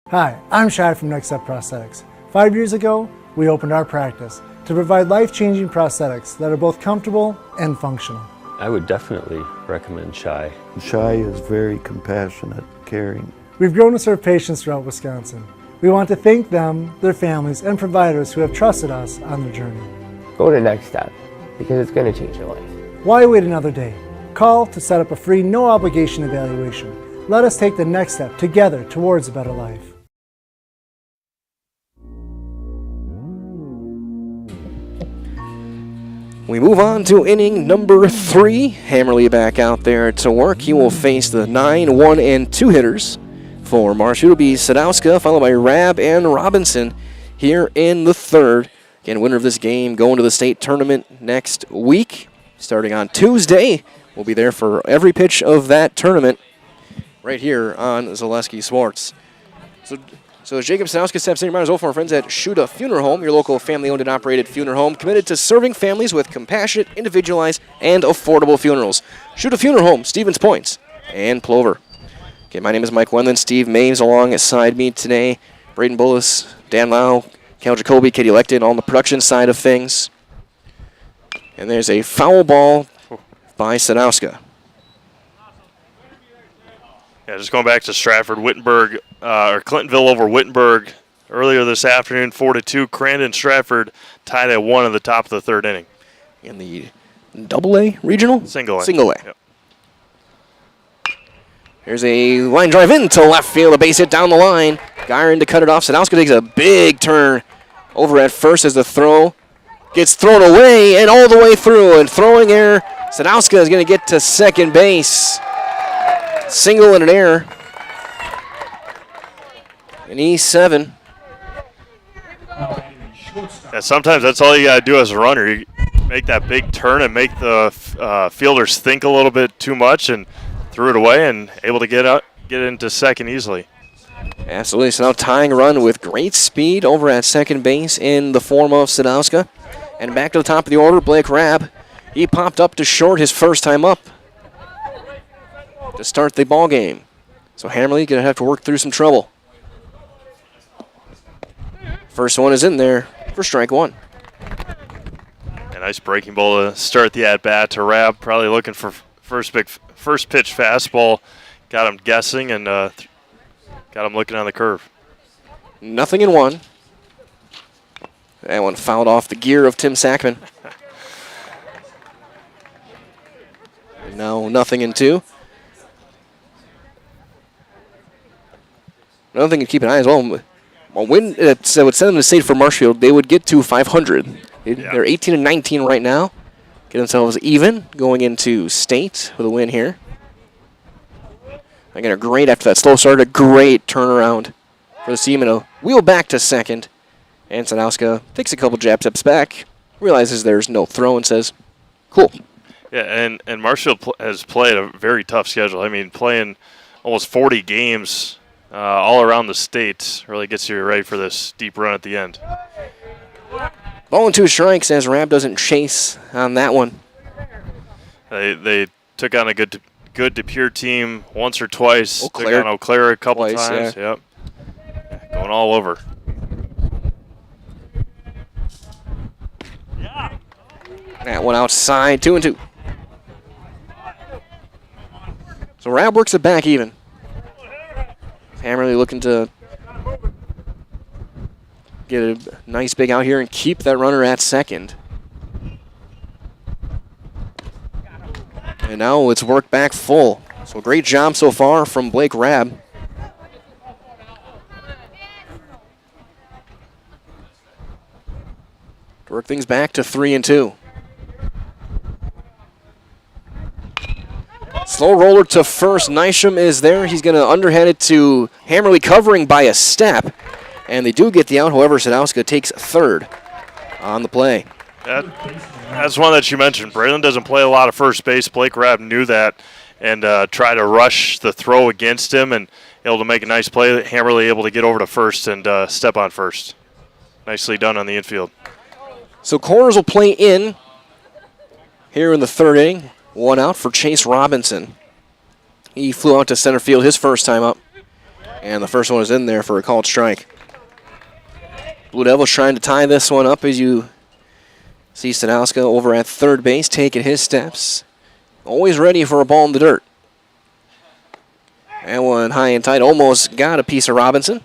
Hi, I'm Shai from Next Step Prosthetics. 5 years ago, we opened our practice to provide life-changing prosthetics that are both comfortable and functional. I would definitely recommend Shai. Shai is very compassionate, caring. We've grown to serve patients throughout Wisconsin. We want to thank them, their families, and providers who have trusted us on their journey. Go to Next Step, because it's going to change your life. Why wait another day? Call to set up a free, no-obligation evaluation. Let us take the next step together towards a better life. We move on to inning number 3. Hammerly back out there to work. He will face the 9, 1, and 2 hitters for Marshfield. It'll be Sadowska, followed by Rabb and Robinson here in the third. Again, winner of this game going to the state tournament next week. Starting on Tuesday, we'll be there for every pitch of that tournament right here on Zaleski Sports. So as Jacob Sadowska steps in, you might as well for our friends at Shuda Funeral Home, your local family-owned and operated funeral home, committed to serving families with compassionate, individualized, and affordable funerals. Shuda Funeral Home, Stevens Point, and Plover. Okay, my name is Mike Wendland. Steve Maves alongside me today. Braden Bullis, Dan Lau, Cal Jacoby, Katie Lecton on the production side of things. And there's a foul ball by Sadowska. Yeah, just going back to Stratford, Wittenberg, or Clintonville over Wittenberg earlier this afternoon, 4-2. Crandon Stratford tied at 1 at the top of the third inning. In the AA regional? Single A. Single A. Yep. Here's a line drive into left field, a base hit down the line. Gyron to cut it off. Sadowska takes a big turn over at first as the throw gets thrown away and all the way through. And throwing error, Sadowska is going to get to second base. Single and an error. An E7. Yeah, sometimes that's all you got to do as a runner. You make that big turn and make the fielders think a little bit too much and threw it away and able to get into second easily. Absolutely. So now tying run with great speed over at second base in the form of Sadowska. And back to the top of the order, Blake Rabb. He popped up to short his first time up to start the ball game. So Hammerly going to have to work through some trouble. First one is in there for strike 1. A nice breaking ball to start the at-bat to Rabb. Probably looking for first pitch fastball. Got him guessing and got him looking on the curve. 0-1. That one fouled off the gear of Tim Sackman. And now 0-2. Another thing to keep an eye as well. When it would send them to state for Marshfield, they would get to 500. They're 18-19 right now. Get themselves even going into state with a win here. Again, a great after that slow start, a great turnaround for the Seamen. A wheel back to second. And Sadowska takes a couple jab steps back, realizes there's no throw and says, cool. Yeah, and Marshfield has played a very tough schedule. I mean, playing almost 40 games all around the state really gets you ready for this deep run at the end. Ball and 2 strikes as Rabb doesn't chase on that one. They took on a good DePere team once or twice. Took on Eau Claire a couple times. Yeah. Yep. Going all over. That one outside, 2-2. So Rab works it back even. Hammerly looking to get a nice big out here and keep that runner at second. And now it's worked back full. So great job so far from Blake Rab. To work things back to 3-2. Slow roller to first. Nystrom is there. He's going to underhand it to Hammerly, covering by a step. And they do get the out. However, Sadowska takes third on the play. That's one that you mentioned. Braylon doesn't play a lot of first base. Blake Rabb knew that and tried to rush the throw against him and able to make a nice play. Hammerly able to get over to first and step on first. Nicely done on the infield. So corners will play in here in the third inning. One out for Chase Robinson. He flew out to center field his first time up. And the first one is in there for a called strike. Blue Devils trying to tie this one up as you see Sadowska over at third base taking his steps. Always ready for a ball in the dirt. And one high and tight, almost got a piece of Robinson.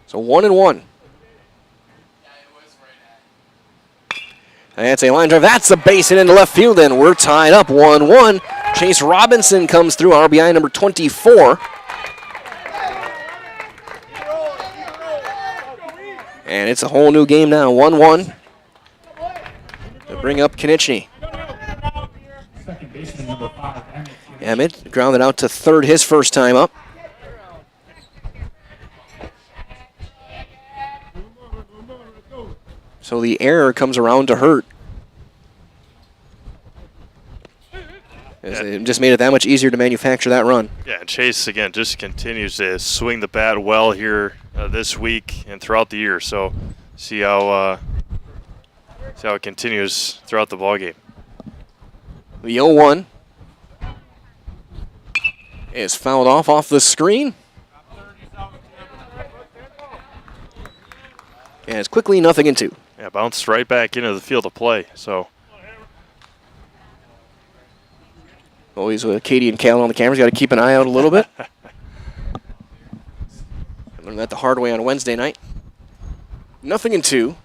So 1-1. That's a line drive. That's a base hit into left field, and we're tied up 1-1. Chase Robinson comes through, RBI number 24. And it's a whole new game now, 1-1. To bring up Konechny. Emmett grounded out to third his first time up. So the error comes around to hurt. It just made it that much easier to manufacture that run. Yeah, and Chase, again, just continues to swing the bat well here this week and throughout the year. So see how it continues throughout the ballgame. The 0-1 is fouled off the screen. And it's quickly 0-2. Yeah, bounced right back into the field of play. So always with Katie and Callan on the cameras. Got to keep an eye out a little bit. I learned that the hard way on Wednesday night. 0-2.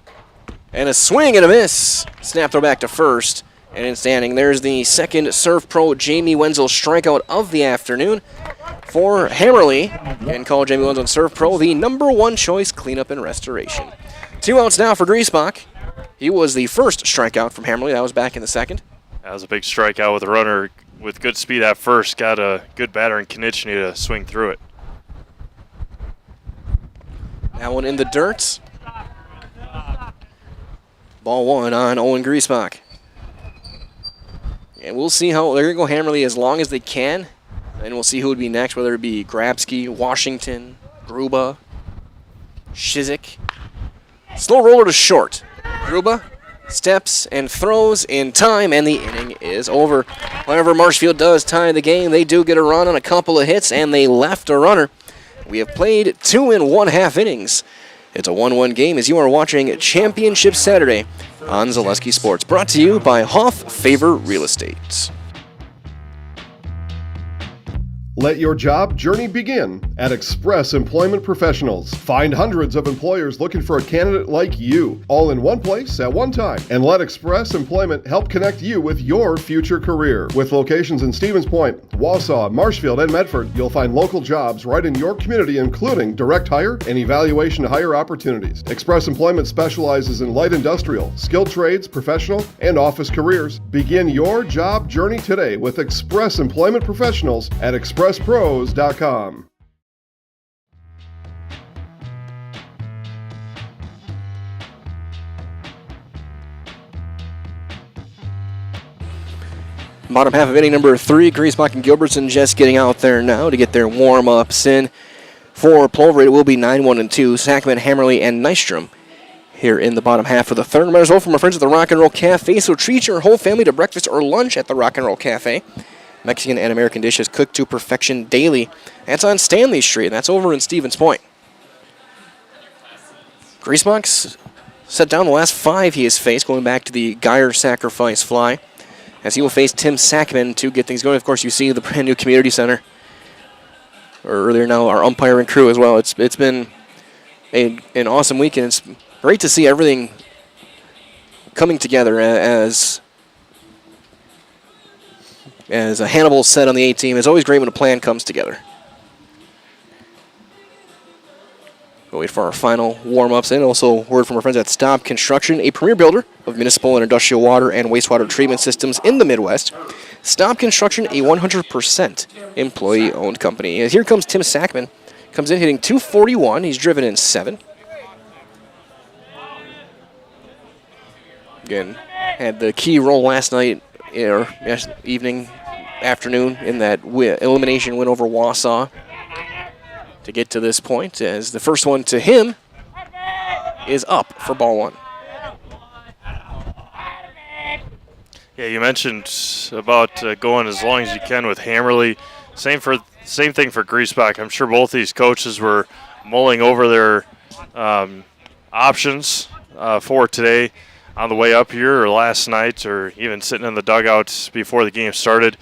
And a swing and a miss. Snap throw back to first. And in standing, there's the second Surf Pro Jamie Wenzel strikeout of the afternoon for Hammerly. And call Jamie Wenzel and Surf Pro the #1 choice cleanup and restoration. 2 outs now for Griesbach. He was the first strikeout from Hammerly. That was back in the second. That was a big strikeout with a runner with good speed at first. Got a good batter in Konechny to swing through it. That one in the dirt. Ball 1 on Owen Griesbach. And we'll see how they're going to go Hammerly as long as they can. And we'll see who would be next, whether it be Grabsky, Washington, Gruba, Shizik. Slow roller to short. Gruba steps and throws in time, and the inning is over. However, Marshfield does tie the game. They do get a run on a couple of hits, and they left a runner. We have played 2 1/2 innings. It's a 1-1 game as you are watching Championship Saturday on Zaleski Sports. Brought to you by Hoff Favor Real Estate. Let your job journey begin at Express Employment Professionals. Find hundreds of employers looking for a candidate like you, all in one place at one time. And let Express Employment help connect you with your future career. With locations in Stevens Point, Wausau, Marshfield, and Medford, you'll find local jobs right in your community, including direct hire and evaluation to hire opportunities. Express Employment specializes in light industrial, skilled trades, professional, and office careers. Begin your job journey today with Express Employment Professionals at expresspros.com. Bottom half of inning number 3, Griesbach and Gilbertson just getting out there now to get their warm-ups in. For Plover, it will be 9-1-2. Sackman, Hammerly, and Nystrom here in the bottom half of the third. Might as well from our friends at the Rock and Roll Cafe. So treat your whole family to breakfast or lunch at the Rock and Roll Cafe. Mexican and American dishes cooked to perfection daily. That's on Stanley Street, and that's over in Stevens Point. Griesbach's set down the last 5 he has faced, going back to the Geyer sacrifice fly, as he will face Tim Sackman to get things going. Of course, you see the brand new community center, or earlier now our umpiring crew as well. It's been an awesome week, and it's great to see everything coming together as Hannibal said on the A team. It's always great when a plan comes together. We'll wait for our final warm-ups, and also word from our friends at Stop Construction, a premier builder of municipal and industrial water and wastewater treatment systems in the Midwest. Stop Construction, a 100% employee-owned company. And here comes Tim Sackman. Comes in hitting .241. He's driven in 7. Again, had the key role last night, or afternoon, in that elimination win over Wausau to get to this point, as the first one to him is up for ball 1. Yeah, you mentioned about going as long as you can with Hammerly. Same thing for Griesbach. I'm sure both these coaches were mulling over their options for today on the way up here, or last night, or even sitting in the dugouts before the game started.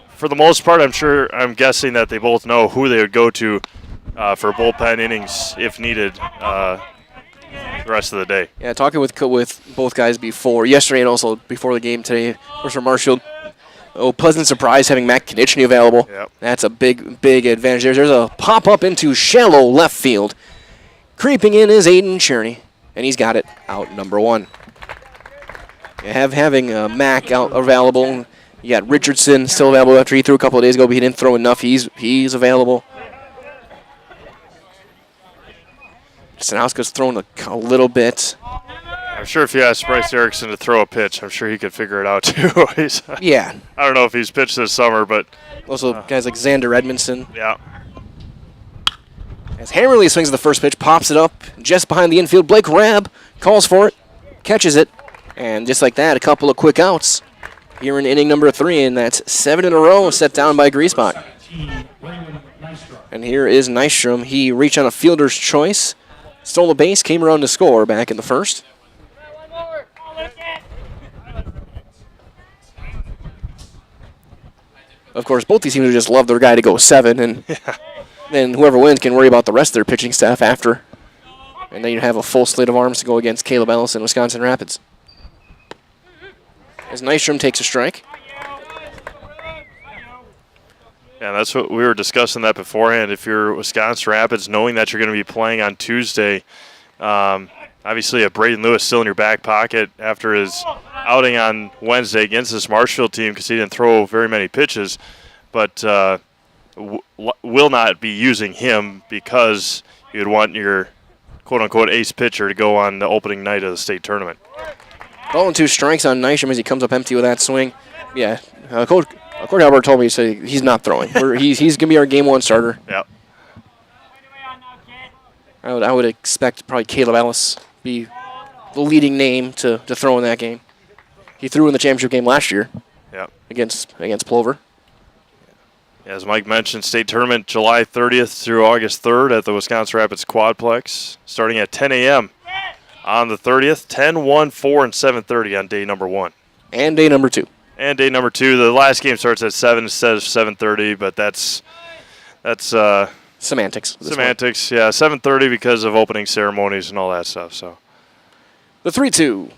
For the most part, I'm guessing that they both know who they would go to for bullpen innings if needed the rest of the day. Yeah, talking with both guys yesterday and also before the game today. Of course, for Marshfield, pleasant surprise having Matt Konechny available. Yep. That's a big advantage. There's a pop-up into shallow left field. Creeping in is Aiden Cherney, and he's got it out number 1. Having Mac out available. You got Richardson still available after he threw a couple of days ago, but he didn't throw enough. He's available. Sanowska's thrown a little bit. I'm sure if you asked Bryce Erickson to throw a pitch, I'm sure he could figure it out too. Yeah. I don't know if he's pitched this summer, but also guys like Xander Edmondson. Yeah. As Hammerly swings the first pitch, pops it up just behind the infield. Blake Rabb calls for it, catches it, and just like that, a couple of quick outs here in inning number 3, and that's 7 in a row set down by Griesbach. And here is Nystrom. He reached on a fielder's choice, stole a base, came around to score back in the first. Of course, both these teams just love their guy to go 7, and then whoever wins can worry about the rest of their pitching staff after. And then you have a full slate of arms to go against Caleb Ellis and Wisconsin Rapids. As Nystrom takes a strike. Yeah, that's what we were discussing that beforehand. If you're Wisconsin Rapids, knowing that you're going to be playing on Tuesday, obviously a Braden Lewis still in your back pocket after his outing on Wednesday against this Marshfield team because he didn't throw very many pitches, but will not be using him because you'd want your quote-unquote ace pitcher to go on the opening night of the state tournament. Ball and 2 strikes on Nystrom as he comes up empty with that swing. Yeah, Coach Albert told me he's not throwing. He's going to be our game 1 starter. Yep. I would expect probably Caleb Ellis be the leading name to throw in that game. He threw in the championship game last year. Yep. Against Plover. As Mike mentioned, state tournament July 30th through August 3rd at the Wisconsin Rapids Quadplex, starting at 10 a.m. on the 30th, 10, 1, 4, and 7:30 on day number 1. And day number 2. And day number 2. The last game starts at 7 instead of 7:30, but that's semantics. Semantics, yeah. 7:30 because of opening ceremonies and all that stuff. So the 3-2.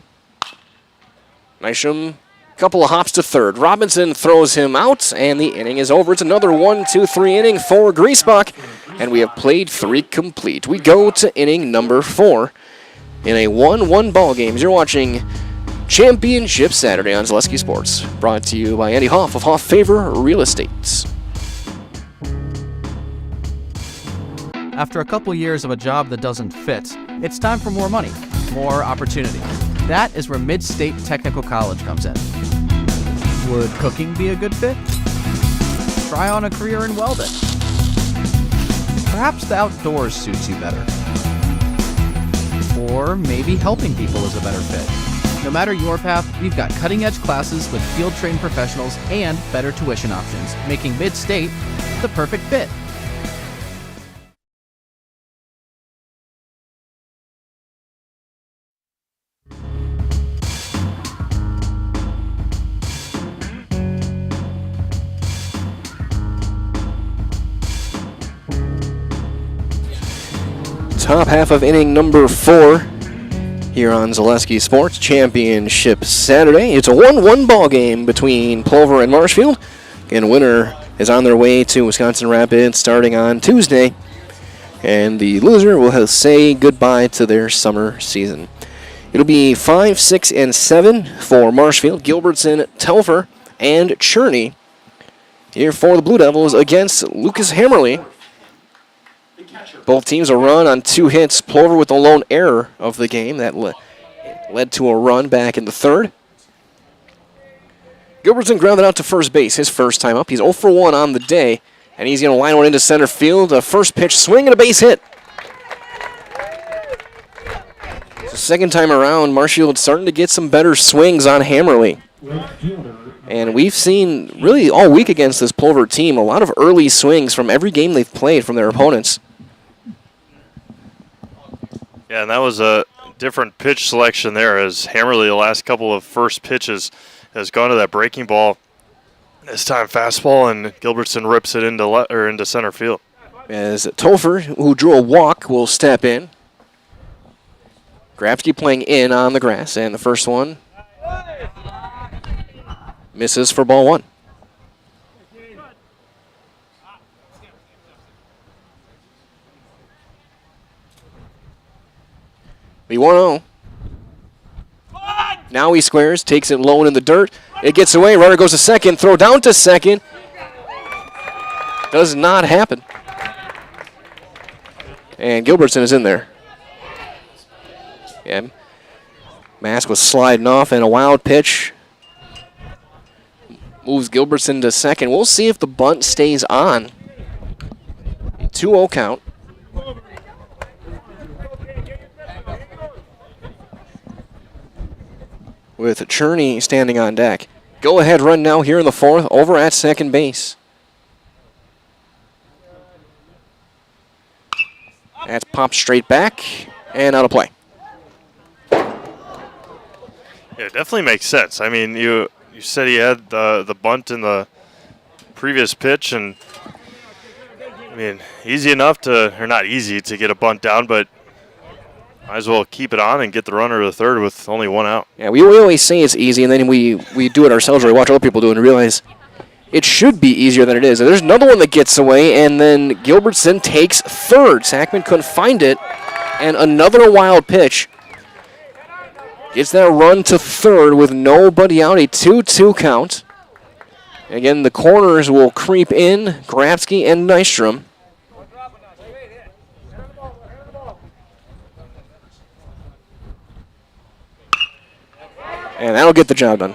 Nystrom, couple of hops to third. Robinson throws him out, and the inning is over. It's another 1-2-3 inning for Griesbach, and we have played 3 complete. We go to inning number 4 in a 1-1 ball game. You're watching Championship Saturday on Zaleski Sports, brought to you by Andy Hoff of Hoff Favor Real Estate. After a couple years of a job that doesn't fit, it's time for more money, more opportunity. That is where Mid-State Technical College comes in. Would cooking be a good fit? Try on a career in welding. Perhaps the outdoors suits you better. Or maybe helping people is a better fit. No matter your path, we've got cutting-edge classes with field-trained professionals and better tuition options, making Mid-State the perfect fit. Top half of inning number 4 here on Zaleski Sports Championship Saturday. It's a 1-1 ball game between Plover and Marshfield. And winner is on their way to Wisconsin Rapids starting on Tuesday. And the loser will say goodbye to their summer season. It'll be 5, 6, and 7 for Marshfield, Gilbertson, Telfer, and Cherney. Here for the Blue Devils against Lucas Hammerly. Both teams a run on 2 hits. Plover with the lone error of the game. That led to a run back in the 3rd. Gilbertson grounded out to first base his first time up. He's 0 for 1 on the day, and he's going to line one into center field. A first pitch swing and a base hit. So second time around, Marshfield starting to get some better swings on Hammerly. And we've seen really all week against this Plover team a lot of early swings from every game they've played from their opponents. Yeah, and that was a different pitch selection there as Hammerly, the last couple of first pitches, has gone to that breaking ball. This time fastball, and Gilbertson rips it into center field. As Topher, who drew a walk, will step in. Grabsky playing in on the grass, and the first one misses for ball 1. The 1-0. Now he squares, takes it low in the dirt. It gets away. Runner goes to second. Throw down to second. Does not happen. And Gilbertson is in there. Yeah. Mask was sliding off, and a wild pitch moves Gilbertson to second. We'll see if the bunt stays on. A 2-0 count. With Cherney standing on deck. Go-ahead run now here in the 4th over at second base. That's popped straight back and out of play. Yeah, it definitely makes sense. I mean, you said he had the bunt in the previous pitch, and I mean, easy enough to, or not easy to get a bunt down, but might as well keep it on and get the runner to the third with only 1 out. Yeah, we always say it's easy, and then we do it ourselves, or we watch other people do it and realize it should be easier than it is. And there's another one that gets away, and then Gilbertson takes third. Sackman couldn't find it, and another wild pitch. Gets that run to third with nobody out, a 2-2 count. Again, the corners will creep in, Grabsky and Nystrom. And that'll get the job done.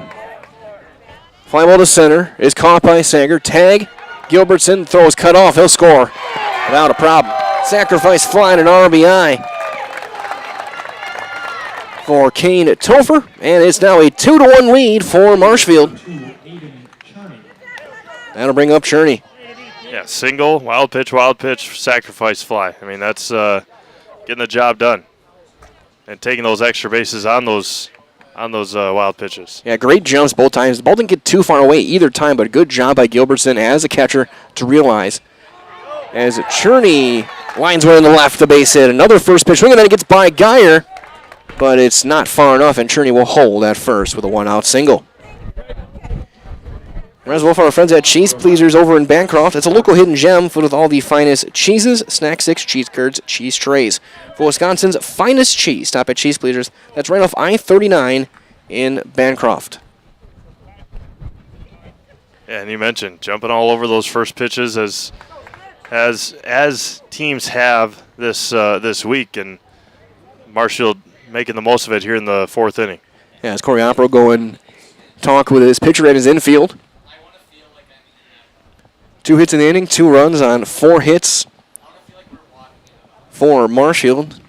Fly ball to center is caught by Sager. Tag. Gilbertson throws cut off. He'll score without a problem. Sacrifice fly and an RBI for Kane Topher. And it's now a 2-1 lead for Marshfield. That'll bring up Cherney. Yeah, single, wild pitch, sacrifice fly. I mean, that's getting the job done and taking those extra bases on those wild pitches. Yeah, great jumps both times. The ball didn't get too far away either time, but a good job by Gilbertson as a catcher to realize. As Cherney lines one in the left, the base hit. Another first pitch swing, and then it gets by Geyer, but it's not far enough, and Cherney will hold at first with a 1-out single. As well for our friends at Cheese Pleasers over in Bancroft. It's a local hidden gem filled with all the finest cheeses, snack sticks, cheese curds, cheese trays. For Wisconsin's finest cheese, stop at Cheese Pleasers. That's right off I-39 in Bancroft. Yeah, and you mentioned jumping all over those first pitches as teams have this week, and Marshfield making the most of it here in the 4th inning. Yeah, as Corey Opero going talk with his pitcher at his infield. 2 hits in the inning, 2 runs on 4 hits for Marshfield.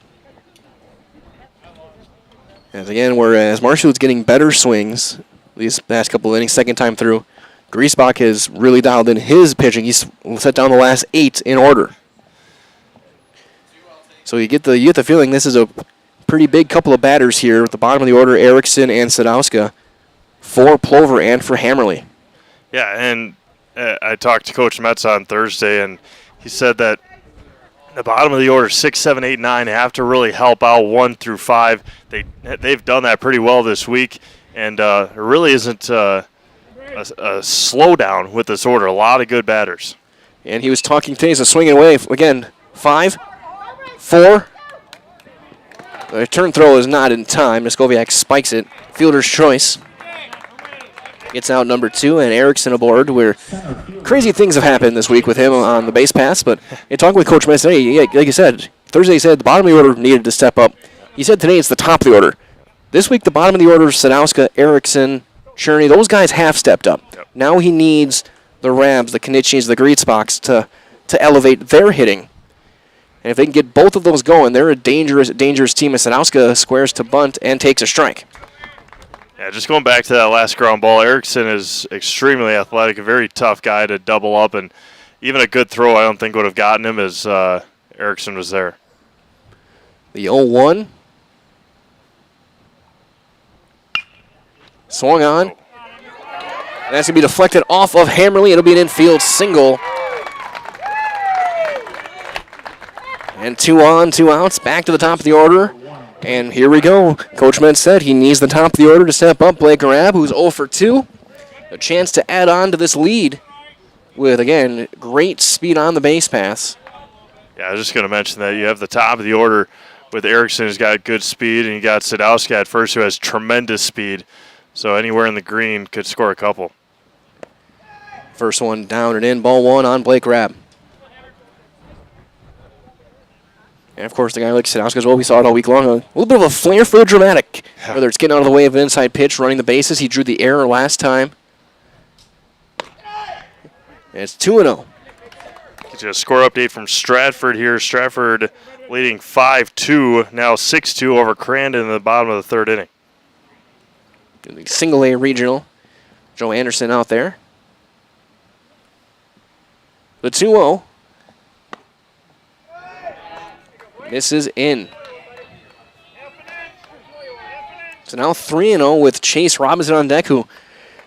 As again, whereas Marshfield's getting better swings these past couple of innings, second time through, Griesbach has really dialed in his pitching. He's set down the last 8 in order. So you get the feeling this is a pretty big couple of batters here at the bottom of the order, Erickson and Sadowska, for Plover and for Hammerly. Yeah, and I talked to Coach Metz on Thursday, and he said that The bottom of the order, 6, 7, 8, 9, have to really help out 1 through 5. They've done that pretty well this week, and there really isn't a slowdown with this order. A lot of good batters. And he was talking today as a swinging away. Again, 5, 4. The turn throw is not in time. Muskowiak spikes it. Fielder's choice. Gets out number 2, and Erickson aboard, where crazy things have happened this week with him on the base pass. But in talking with Coach Messi, like you said, Thursday he said the bottom of the order needed to step up. He said today it's the top of the order. This week the bottom of the order, Sadowska, Erickson, Cherney, those guys have stepped up. Yep. Now he needs the Rabs, the Knichis, the Greetsbachs to elevate their hitting. And if they can get both of those going, they're a dangerous team. As Sadowska squares to bunt and takes a strike. Yeah, just going back to that last ground ball, Erickson is extremely athletic, a very tough guy to double up, and even a good throw I don't think would have gotten him as Erickson was there. The 0-1. Swung on. And that's going to be deflected off of Hammerly. It'll be an infield single. And 2 on, 2 outs, back to the top of the order. And here we go. Coach Mentz said he needs the top of the order to step up. Blake Grab, who's 0 for 2. A chance to add on to this lead with, again, great speed on the base pass. Yeah, I was just going to mention that you have the top of the order with Erickson, who's got good speed, and you got Sadowska at first, who has tremendous speed. So anywhere in the green could score a couple. First one down and in. Ball 1 on Blake Grab. And, of course, the guy like Sadowska as well, we saw it all week long. A little bit of a flair for the dramatic. Yeah. Whether it's getting out of the way of an inside pitch, running the bases. He drew the error last time. And it's 2-0. Get you a score update from Stratford here. Stratford leading 5-2, now 6-2 over Crandon in the bottom of the third inning. Single A regional. Joe Anderson out there. The 2-0. Misses in. So now 3-0 with Chase Robinson on deck, who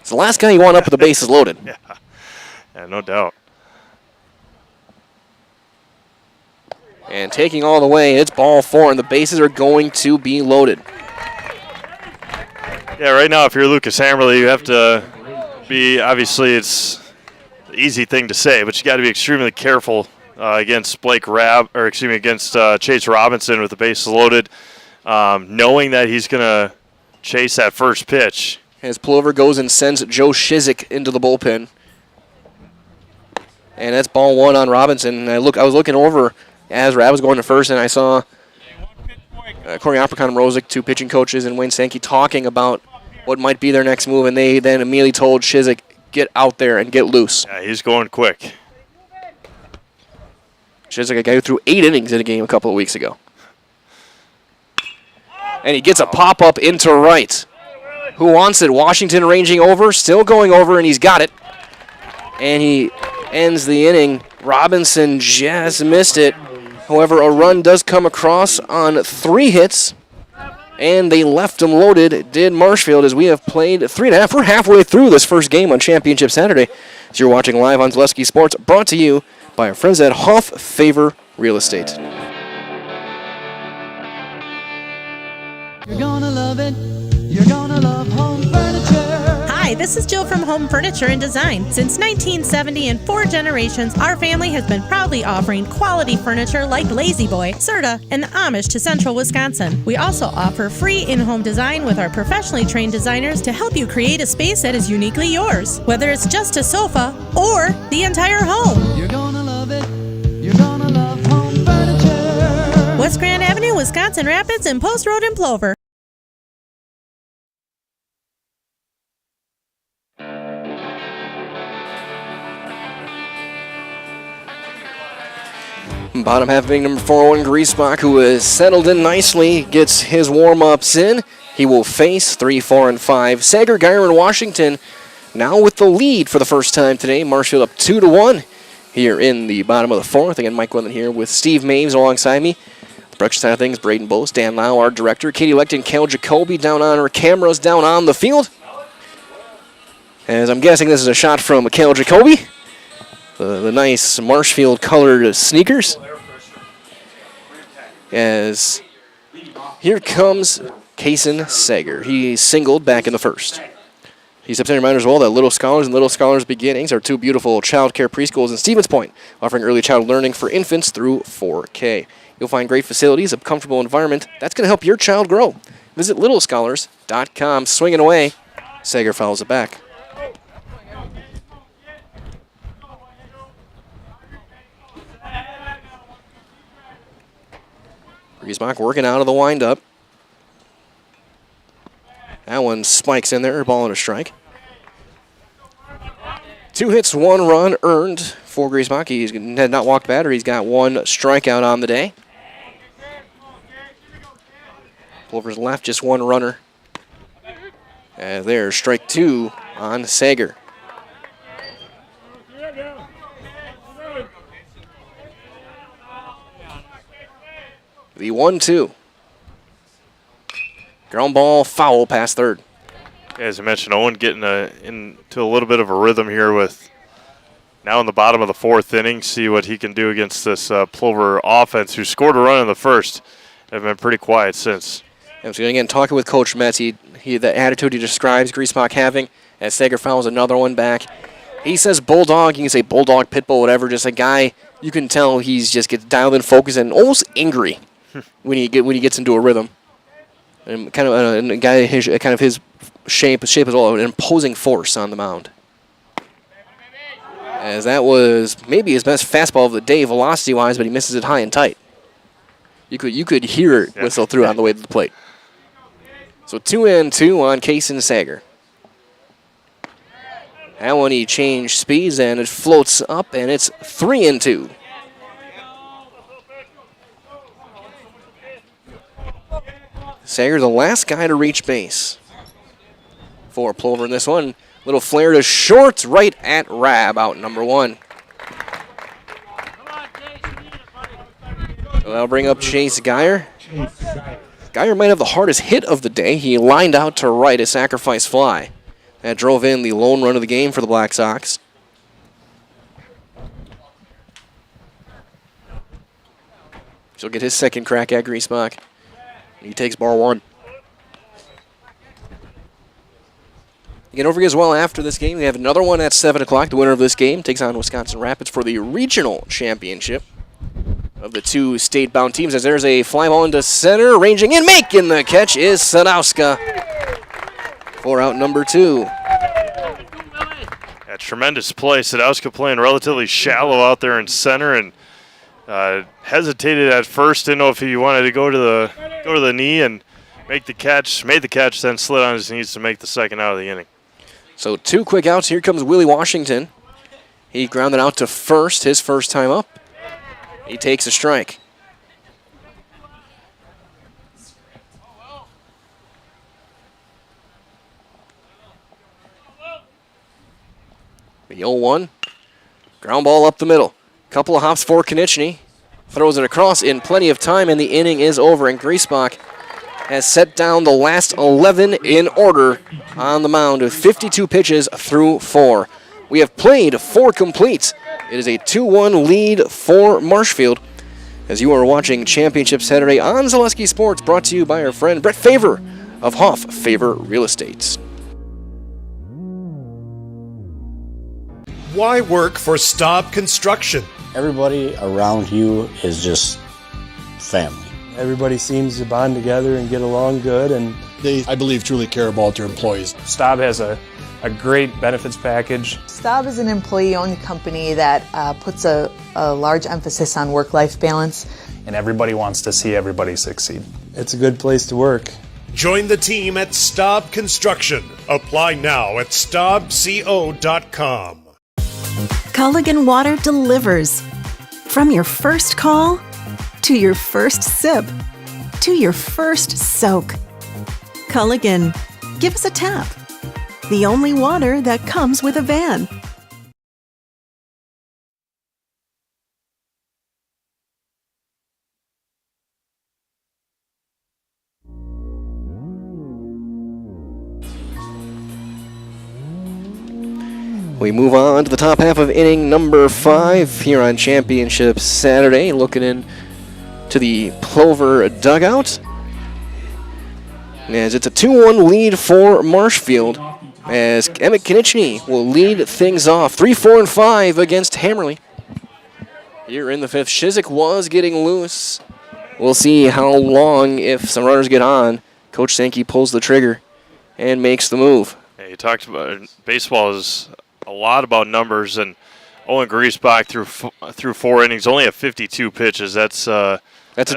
is the last guy you want up with the bases loaded. Yeah, no doubt. And taking all the way, it's ball 4, and the bases are going to be loaded. Yeah, right now, if you're Lucas Hammerly, you have to be, obviously, it's the easy thing to say, but you got to be extremely careful against against Chase Robinson with the bases loaded, knowing that he's going to chase that first pitch. As Plover goes and sends Joe Shizik into the bullpen. And that's ball 1 on Robinson. And I was looking over as Rab was going to first, and I saw Corey Apricot and Rosick, 2 pitching coaches, and Wayne Sankey talking about what might be their next move, and they then immediately told Shizik, get out there and get loose. Yeah, he's going quick. Shizik, a guy who threw 8 innings in a game a couple of weeks ago. And he gets a pop-up into right. Who wants it? Washington ranging over, still going over, and he's got it. And he ends the inning. Robinson just missed it. However, a run does come across on 3 hits, and they left him loaded, did Marshfield, as we have played 3.5. We're halfway through this first game on Championship Saturday. As you're watching live on Zaleski Sports, brought to you by our friends at Hoff Favor Real Estate. You're gonna love it. You're gonna love home furniture. Hi, this is Jill from Home Furniture and Design. Since 1970 and 4 generations, our family has been proudly offering quality furniture like Lazy Boy, Serta, and the Amish to Central Wisconsin. We also offer free in-home design with our professionally trained designers to help you create a space that is uniquely yours, whether it's just a sofa or the entire home. You're gonna love it. You're gonna love home furniture. West Grand Avenue, Wisconsin Rapids, and Post Road in Plover. Bottom half being number 401, Griesbach, who is settled in nicely, gets his warm-ups in. He will face 3, 4, and 5. Sager, Geyer, and Washington now with the lead for the first time today. Marshfield up 2-1 here in the bottom of the 4th. Again, Mike Wendland here with Steve Maves alongside me. The breakfast side of things, Braden Bowles, Dan Lau, our director. Katie Lecton, Kel Jacoby down on her cameras, down on the field. As I'm guessing this is a shot from Kel Jacoby. The nice Marshfield colored sneakers. as here comes Kason Sager. He singled back in the first. He's up to reminder as well that Little Scholars and Little Scholars Beginnings are two beautiful child care preschools in Stevens Point, offering early child learning for infants through 4K. You'll find great facilities, a comfortable environment that's going to help your child grow. Visit littlescholars.com. Swinging away. Sager fouls it back. Griesbach working out of the windup. That one spikes in there, ball and a strike. 2 hits, 1 run earned for Griesbach. He had not walked batter. He's got 1 strikeout on the day. Plover's left, just 1 runner. And there's strike 2 on Sager. The 1-2. Ground ball foul past third. As I mentioned, Owen getting into a little bit of a rhythm here with now in the bottom of the 4th inning. See what he can do against this Plover offense, who scored a run in the first. Have been pretty quiet since. And so again, talking with Coach Metz, the attitude he describes Griesbach having as Sager fouls another one back. He says bulldog. You can say bulldog, pit bull, whatever. Just a guy you can tell he's just gets dialed in, focused, and almost angry when he gets into a rhythm. And kind of a guy his shape as well, an imposing force on the mound. As that was maybe his best fastball of the day, velocity-wise, but he misses it high and tight. You could hear it whistle through on the way to the plate. So 2-2 on Kason Sager. That one he changed speeds and it floats up, and it's 3-2. Sager, the last guy to reach base for Plover in this one. Little flare to short, right at Rab, out number 1. So that'll bring up Chase Geyer. Geyer might have the hardest hit of the day. He lined out to right, a sacrifice fly. That drove in the lone run of the game for the Black Sox. She'll get his second crack at Griesbach. He takes ball 1. You can overview as well after this game. We have another one at 7 o'clock. The winner of this game takes on Wisconsin Rapids for the regional championship of the 2 state-bound teams. As there's a fly ball into center, ranging in, making the catch is Sadowska for out number 2. A tremendous play. Sadowska playing relatively shallow out there in center, and hesitated at first. Didn't know if he wanted to go to the knee and make the catch. Made the catch, then slid on his knees to make the second out of the inning. So 2 quick outs. Here comes Willie Washington. He grounded out to first, his first time up. He takes a strike. The 0-1. Ground ball up the middle. Couple of hops for Konechny. Throws it across in plenty of time, and the inning is over. And Griesbach has set down the last 11 in order on the mound with 52 pitches through 4. We have played 4 complete. It is a 2-1 lead for Marshfield as you are watching Championship Saturday on Zaleski Sports, brought to you by our friend Brett Favor of Hoff Favor Real Estate. Why work for Staub Construction? Everybody around you is just family. Everybody seems to bond together and get along good, and they, I believe, truly care about their employees. Staub has a great benefits package. Staub is an employee-owned company that puts a large emphasis on work-life balance. And everybody wants to see everybody succeed. It's a good place to work. Join the team at Staub Construction. Apply now at staubco.com. Culligan Water delivers. From your first call, to your first sip, to your first soak. Culligan, give us a tap. The only water that comes with a van. We move on to the top half of inning number 5 here on Championship Saturday, looking into to the Plover dugout. As it's a 2-1 lead for Marshfield, as Emmett Konieczny will lead things off 3, 4, and 5 against Hammerly. Here in the 5th, Shizik was getting loose. We'll see how long, if some runners get on, Coach Sankey pulls the trigger and makes the move. Yeah, you talked about baseball is a lot about numbers, and Owen Griesbach through 4 innings, only at 52 pitches. That's a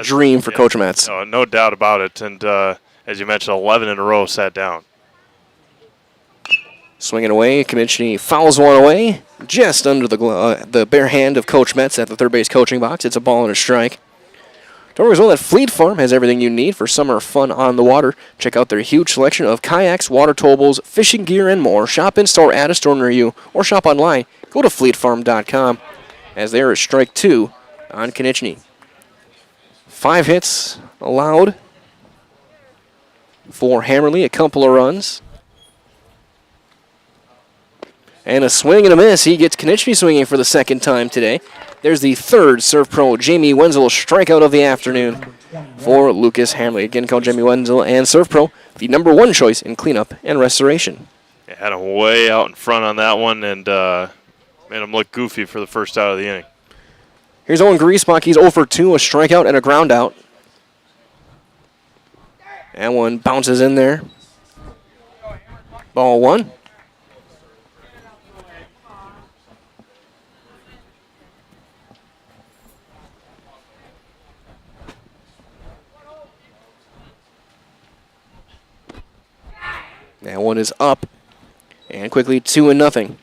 dream for Coach Metz. No doubt about it. And as you mentioned, 11 in a row sat down. Swinging away, Konieczny fouls one away, just under the bare hand of Coach Metz at the third base coaching box. It's a ball and a strike. Don't forget as well that Fleet Farm has everything you need for summer fun on the water. Check out their huge selection of kayaks, water towables, fishing gear, and more. Shop in store at a store near you, or shop online. Go to fleetfarm.com, as there is strike 2 on Konieczny. 5 hits allowed for Hammerly, a couple of runs. And a swing and a miss. He gets Konieczny swinging for the second time today. There's the third Serve Pro Jamie Wenzel strikeout of the afternoon for Lucas Hammerly. Again, called Jamie Wenzel and Serve Pro, the number 1 choice in cleanup and restoration. Yeah, had him way out in front on that one and made him look goofy for the first out of the inning. Here's Owen Griesbach. He's 0 for 2, a strikeout and a ground out. That one bounces in there. Ball 1. That one is up, and quickly 2-0.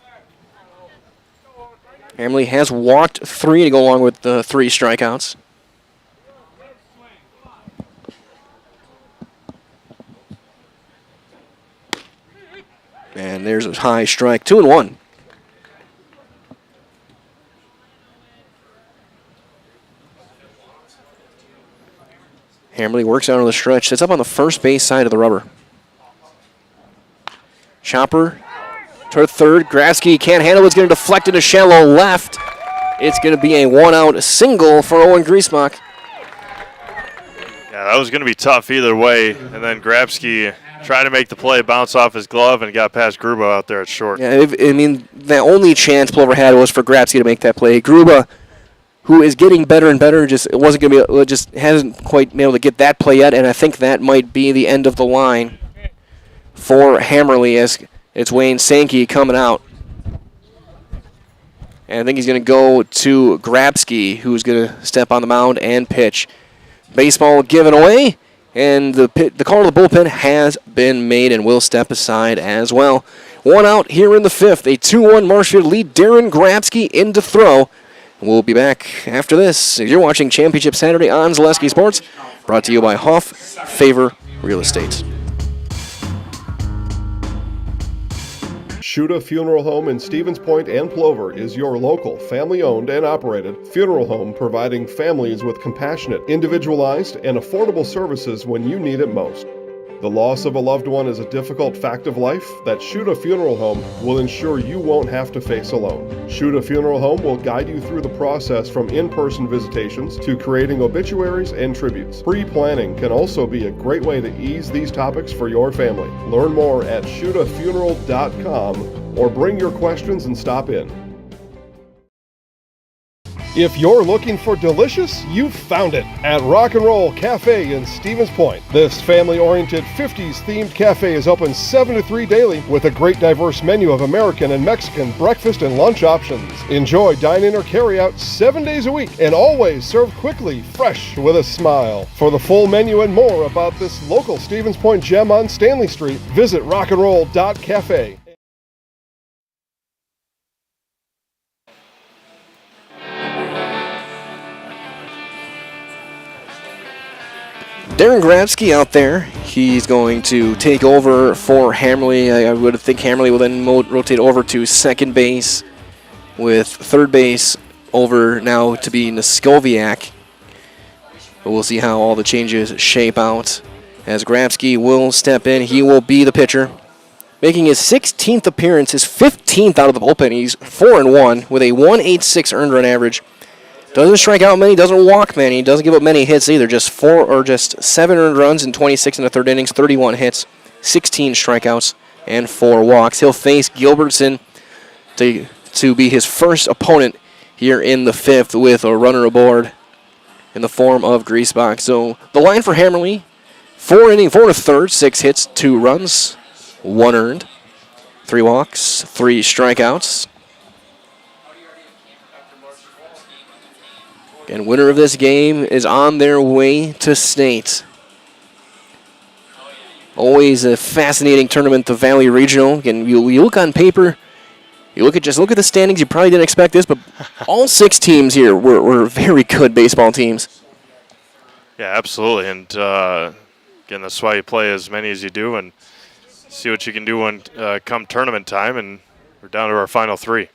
Hammerly has walked 3 to go along with the 3 strikeouts. And there's a high strike, 2-1. Hammerly works out on the stretch, sits up on the first base side of the rubber. Chopper to third. Grabsky can't handle it. It's going to deflect into shallow left. It's going to be a 1-out single for Owen Griesbach. Yeah, that was going to be tough either way. And then Grabsky tried to make the play, bounce off his glove, and got past Gruba out there at short. Yeah, the only chance Plover had was for Grabsky to make that play. Gruba, who is getting better and better, just hasn't quite been able to get that play yet, and I think that might be the end of the line for Hammerly as it's Wayne Sankey coming out. And I think he's going to go to Grabsky, who's going to step on the mound and pitch. Baseball given away, and the call to the bullpen has been made and will step aside as well. 1 out here in the 5th. A 2-1 Marshfield lead. Darren Grabsky in to throw. We'll be back after this. You're watching Championship Saturday on Zaleski Sports, brought to you by Hoff Favor Real Estate. Shuda Funeral Home in Stevens Point and Plover is your local, family-owned and operated funeral home providing families with compassionate, individualized, and affordable services when you need it most. The loss of a loved one is a difficult fact of life that Shuda Funeral Home will ensure you won't have to face alone. Shuda Funeral Home will guide you through the process from in-person visitations to creating obituaries and tributes. Pre-planning can also be a great way to ease these topics for your family. Learn more at shudafuneral.com or bring your questions and stop in. If you're looking for delicious, you've found it at Rock and Roll Cafe in Stevens Point. This family-oriented 50s-themed cafe is open 7 to 3 daily with a great diverse menu of American and Mexican breakfast and lunch options. Enjoy dine-in or carry-out 7 days a week and always served quickly, fresh, with a smile. For the full menu and more about this local Stevens Point gem on Stanley Street, visit rockandroll.cafe. Darren Grabsky out there. He's going to take over for Hammerly. I would think Hammerly will then rotate over to second base, with third base over now to be Noskowiak. But we'll see how all the changes shape out. As Grabsky will step in, he will be the pitcher. Making his 16th appearance, his 15th out of the bullpen. He's 4-1 with a 1.86 earned run average, Doesn't strike out many, doesn't walk many, doesn't give up many hits either. Just 7 earned runs in 26 in the third innings, 31 hits, 16 strikeouts, and 4 walks. He'll face Gilbertson to be his first opponent here in the 5th with a runner aboard in the form of Griesbach. So the line for Hammerly, 4 1/3, 6 hits, 2 runs, 1 earned, 3 walks, 3 strikeouts. And winner of this game is on their way to state. Always a fascinating tournament, the Valley Regional. Again, you look on paper, look at the standings. You probably didn't expect this, but all 6 teams here were very good baseball teams. Yeah, absolutely. And again, that's why you play as many as you do and see what you can do when come tournament time. And we're down to our final 3.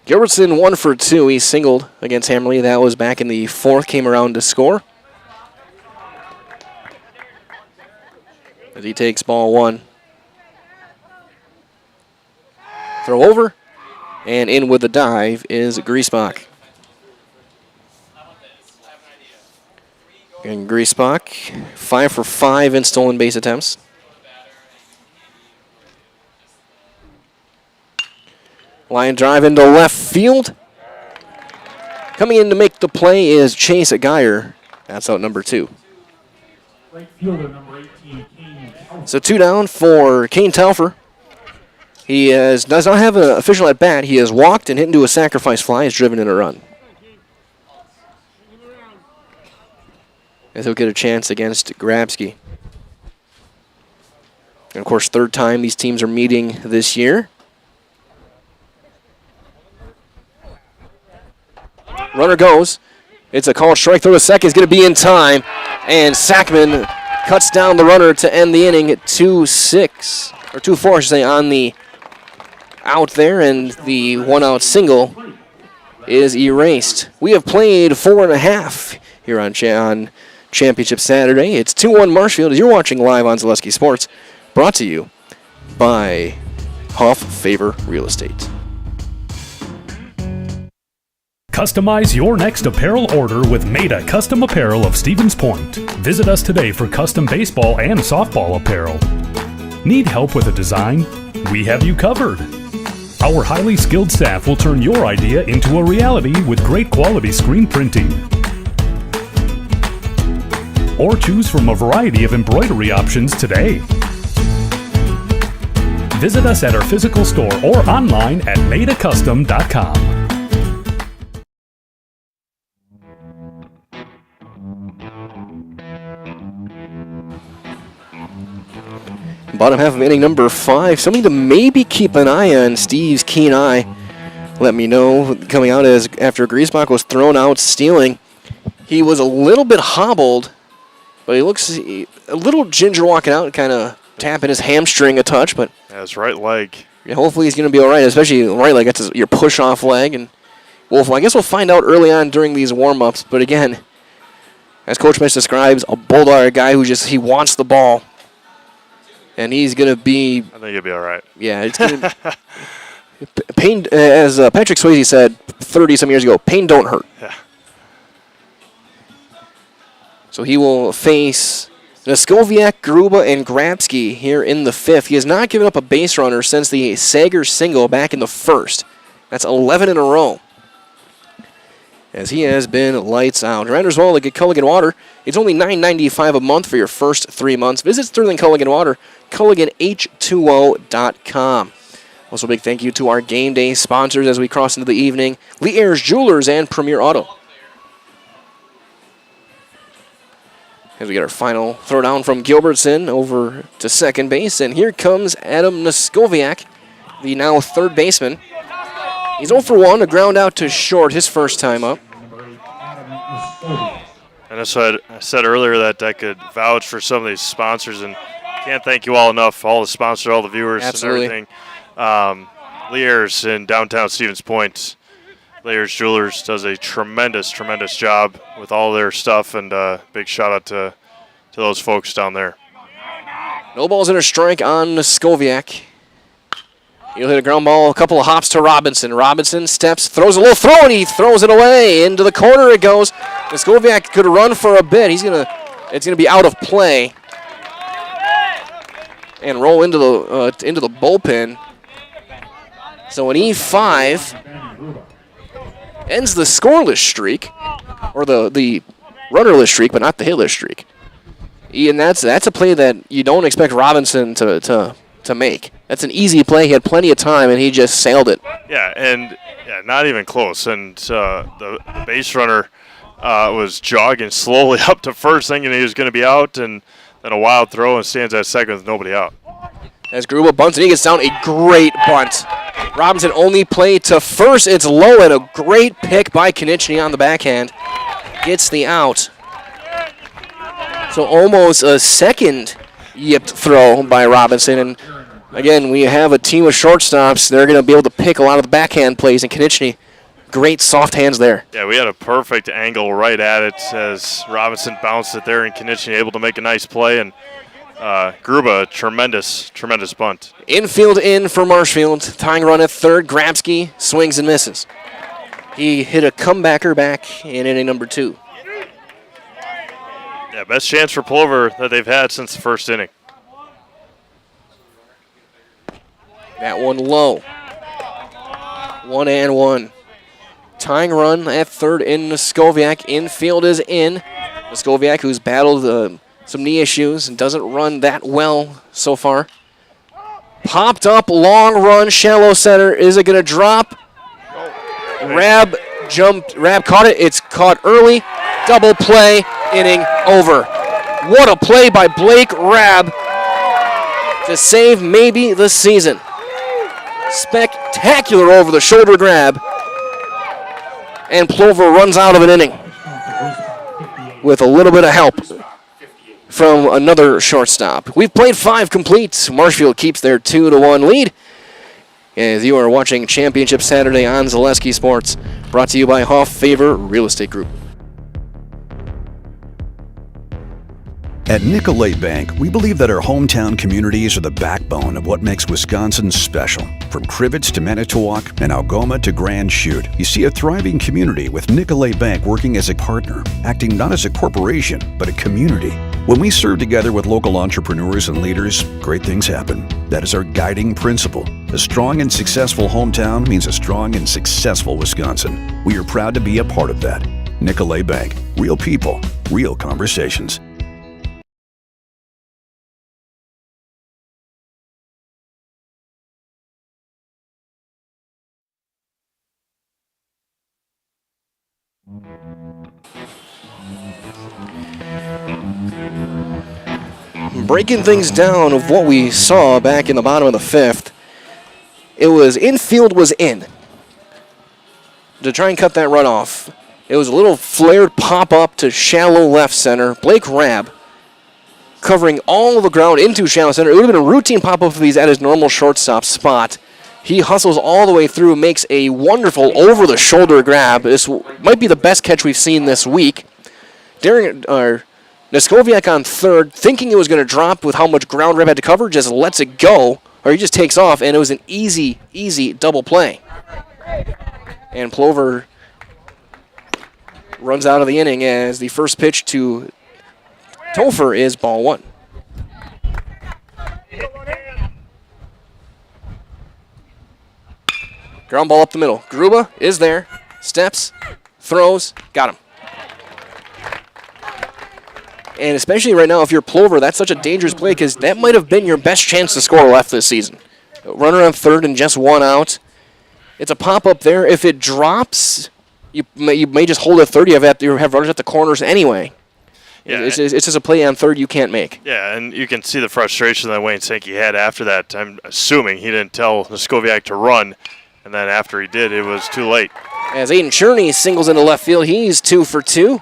Gilbertson 1 for 2. He singled against Hammerly. That was back in the 4th. Came around to score. As he takes ball 1. Throw over. And in with the dive is Griesbach. And Griesbach 5 for 5 in stolen base attempts. Line drive into left field. Coming in to make the play is Chase Geyer. That's out number 2. Right fielder number 18, Kane Telfer. So 2 down for Kane Telfer. He does not have an official at bat. He has walked and hit into a sacrifice fly. Has driven in a run. As he'll get a chance against Grabsky. And of course, 3rd time these teams are meeting this year. Runner goes. It's a called strike. Throw to second is going to be in time. And Sackman cuts down the runner to end the inning at 2-6. Or 2-4, I should say, on the out there. And the 1-out single is erased. We have played 4.5 here on Championship Saturday. It's 2-1 Marshfield as you're watching live on Zaleski Sports. Brought to you by Huff Favor Real Estate. Customize your next apparel order with Maida Custom Apparel of Stevens Point. Visit us today for custom baseball and softball apparel. Need help with a design? We have you covered. Our highly skilled staff will turn your idea into a reality with great quality screen printing. Or choose from a variety of embroidery options today. Visit us at our physical store or online at maidacustom.com. Bottom half of inning number 5. Something to maybe keep an eye on. Steve's keen eye. Let me know. Coming out as after Griesbach was thrown out stealing. He was a little bit hobbled, but he looks a little ginger walking out, kind of tapping his hamstring a touch. But yeah, his right leg. Yeah, hopefully he's going to be all right, especially right leg. That's your push-off leg. And I guess we'll find out early on during these warm-ups. But again, as Coach Mitch describes, a bulldog, a guy who he wants the ball. And he's going to be... I think he'll be all right. Yeah, it's going to... pain, as Patrick Swayze said 30-some years ago, pain don't hurt. Yeah. So he will face Noskowiak, Gruba, and Grabsky here in the 5th. He has not given up a base runner since the Sager single back in the 1st. That's 11 in a row. As he has been lights out. Riders Wall at Culligan Water. It's only $9.95 a month for your first 3 months. Visit Sterling Culligan Water, CulliganH2O.com. Also, a big thank you to our game day sponsors as we cross into the evening. Lee Ayers Jewelers and Premier Auto. As we get our final throw down from Gilbertson over to second base. And here comes Adam Noskowiak, the now 3rd baseman. He's 0 for 1, a ground out to short his first time up. And I said earlier that I could vouch for some of these sponsors, and can't thank you all enough, all the sponsors, all the viewers, Absolutely. And everything. Lears in downtown Stevens Point. Lears Jewelers does a tremendous, tremendous job with all their stuff, and big shout out to those folks down there. No balls in a strike on Noskowiak. He'll hit a ground ball, a couple of hops to Robinson. Robinson steps, throws a little throw, and he throws it away. Into the corner it goes. Muskowiak could run for a bit. It's gonna be out of play and roll into the bullpen. So an E5 ends the scoreless streak, or the runnerless streak, but not the hitless streak. And that's a play that you don't expect Robinson to make. That's an easy play. He had plenty of time, and he just sailed it. Yeah, not even close. And the base runner was jogging slowly up to first, thinking he was going to be out, and then a wild throw and stands at second with nobody out. As Gruba bunts, and he gets down a great bunt. Robinson only played to first. It's low, and a great pick by Konieczny on the backhand. Gets the out. So almost a second yipped throw by Robinson. And again, we have a team of shortstops. They're going to be able to pick a lot of the backhand plays, and Konieczny, great soft hands there. Yeah, we had a perfect angle right at it as Robinson bounced it there, and Konieczny able to make a nice play. And Gruba, tremendous bunt. Infield in for Marshfield. Tying run at third. Grabski swings and misses. He hit a comebacker back in inning number 2. Yeah, best chance for Plover that they've had since the first inning. That one low. 1-1. Tying run at third in Muskowiak. Infield is in. Muskowiak, who's battled some knee issues and doesn't run that well so far. Popped up, long run, shallow center. Is it going to drop? Rab caught it. It's caught early. Double play, inning over. What a play by Blake Rab to save maybe the season. Spectacular over the shoulder grab. And Plover runs out of an inning with a little bit of help from another shortstop. We've played 5 complete. Marshfield keeps their 2-1 lead. As you are watching Championship Saturday on Zaleski Sports, brought to you by Hoff Favor Real Estate Group. At Nicolay Bank, we believe that our hometown communities are the backbone of what makes Wisconsin special. From Crivets to Manitowoc and Algoma to Grand Chute, you see a thriving community with Nicolay Bank working as a partner, acting not as a corporation, but a community. When we serve together with local entrepreneurs and leaders, great things happen. That is our guiding principle. A strong and successful hometown means a strong and successful Wisconsin. We are proud to be a part of that. Nicolay Bank. Real people, real conversations. Breaking things down of what we saw back in the bottom of the 5th, it was infield was in to try and cut that run off. It was a little flared pop-up to shallow left center. Blake Rab covering all the ground into shallow center. It would have been a routine pop-up if he's at his normal shortstop spot. He hustles all the way through, makes a wonderful over-the-shoulder grab. This might be the best catch we've seen this week. Muskowiak on third, thinking it was going to drop with how much ground Rab had to cover, just lets it go, or he just takes off, and it was an easy double play. And Plover runs out of the inning as the first pitch to Topher is ball 1. Ground ball up the middle. Gruba is there, steps, throws, got him. And especially right now, if you're Plover, that's such a dangerous play because that might have been your best chance to score left this season. Runner on third and just 1 out. It's a pop-up there. If it drops, you may just hold it third. You have runners at the corners anyway. Yeah, it's just a play on third you can't make. Yeah, and you can see the frustration that Wayne Sankey had after that. I'm assuming he didn't tell Muskowiak to run, and then after he did, it was too late. As Aiden Cherney singles into left field, he's 2 for 2.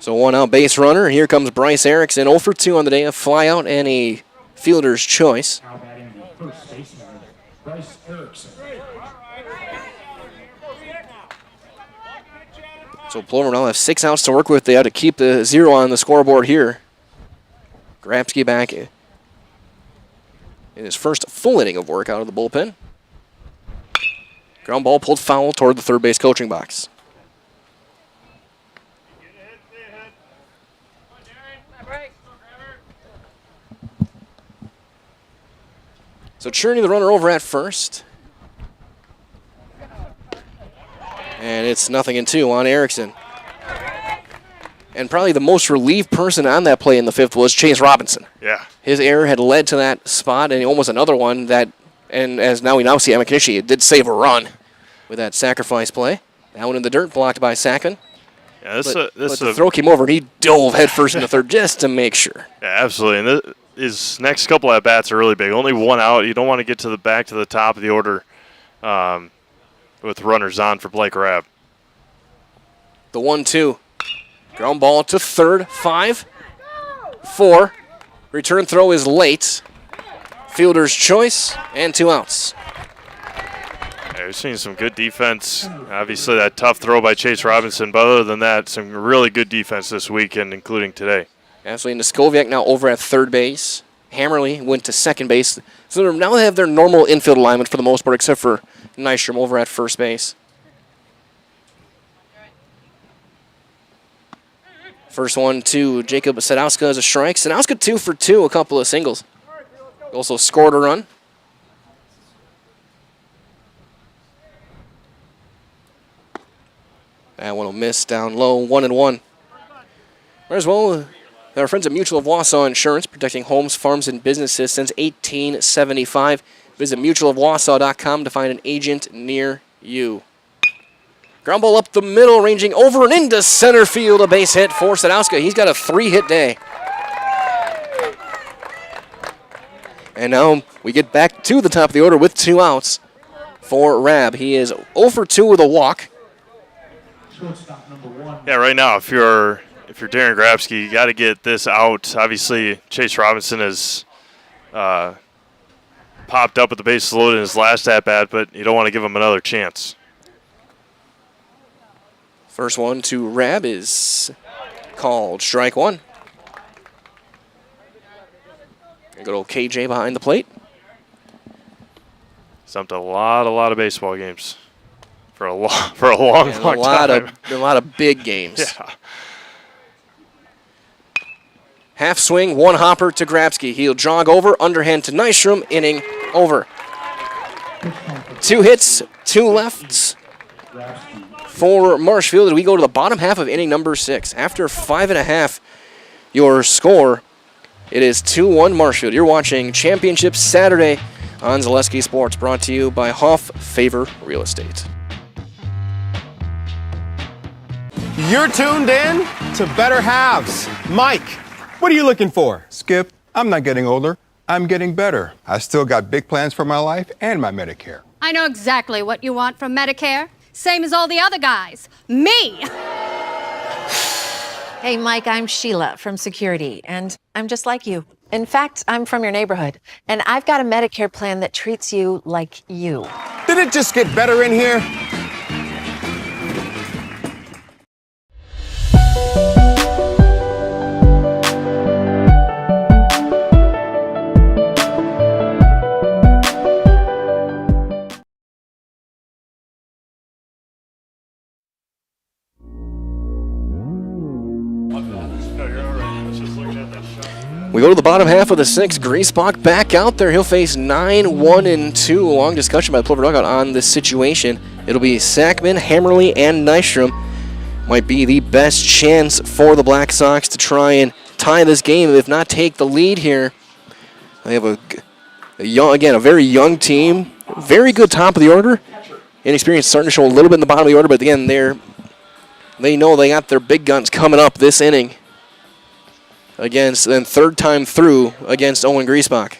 So 1 out base runner. Here comes Bryce Erickson, 0 for 2 on the day, a fly out and a fielder's choice. So Plover now have 6 outs to work with. They had to keep the 0 on the scoreboard here. Grabski back in his first full inning of work out of the bullpen. Ground ball pulled foul toward the third base coaching box. So churning the runner over at first. And it's 0-2 on Erickson. And probably the most relieved person on that play in the fifth was Chase Robinson. Yeah. His error had led to that spot, and almost another one that, and as we now see, Emmett Knischke did save a run with that sacrifice play. That one in the dirt, blocked by Sackman. Yeah, but the throw came over, and he dove headfirst into third just to make sure. Yeah, absolutely. And his next couple at bats are really big. Only one out. You don't want to get to the back to the top of the order with runners on for Blake Rabb. The 1-2. Ground ball to third. 5, 4. Return throw is late. Fielder's choice and 2 outs. Yeah, we've seen some good defense. Obviously, that tough throw by Chase Robinson, but other than that, some really good defense this weekend, including today. Absolutely. Niskoviak now over at third base. Hammerly went to second base. So now they have their normal infield alignment for the most part, except for Nystrom over at first base. First one to Jacob Sadowska as a strike. Sadowska 2 for 2, a couple of singles. Also scored a run. That one will miss down low, 1-1. Might as well, our friends at Mutual of Wausau Insurance, protecting homes, farms, and businesses since 1875. Visit mutualofwausau.com to find an agent near you. Ground ball up the middle, ranging over and into center field. A base hit for Sadowska. He's got a 3-hit day. And now we get back to the top of the order with 2 outs for Rabb. He is 0 for 2 with a walk. Yeah, right now, if you're Darren Grabsky, you got to get this out. Obviously, Chase Robinson has popped up at the bases loaded in his last at-bat, but you don't want to give him another chance. First one to Rabb is called strike 1. Good old KJ behind the plate. Stumped a lot of baseball games for a long time. A lot of big games. Yeah. Half swing, 1 hopper to Grabsky. He'll jog over, underhand to Nystrom, inning over. 2 hits, 2 lefts for Marshfield. We go to the bottom half of inning number 6. After 5.5, your score, it is 2-1 Marshfield. You're watching Championship Saturday on Zaleski Sports, brought to you by Hoff Favor Real Estate. You're tuned in to Better Halves. Mike, what are you looking for? Skip, I'm not getting older. I'm getting better. I still got big plans for my life and my Medicare. I know exactly what you want from Medicare. Same as all the other guys. Me! Hey, Mike, I'm Sheila from Security, and I'm just like you. In fact, I'm from your neighborhood, and I've got a Medicare plan that treats you like you. Did it just get better in here? We go to the bottom half of the 6th. Griesbach back out there. He'll face 9-1-2. Long discussion by the Plover Dugout on this situation. It'll be Sackman, Hammerly, and Nystrom. Might be the best chance for the Black Sox to try and tie this game, if not take the lead here. They have a very young team. Very good top of the order. Inexperience starting to show a little bit in the bottom of the order, but again, they know they got their big guns coming up this inning. Then third time through against Owen Griesbach.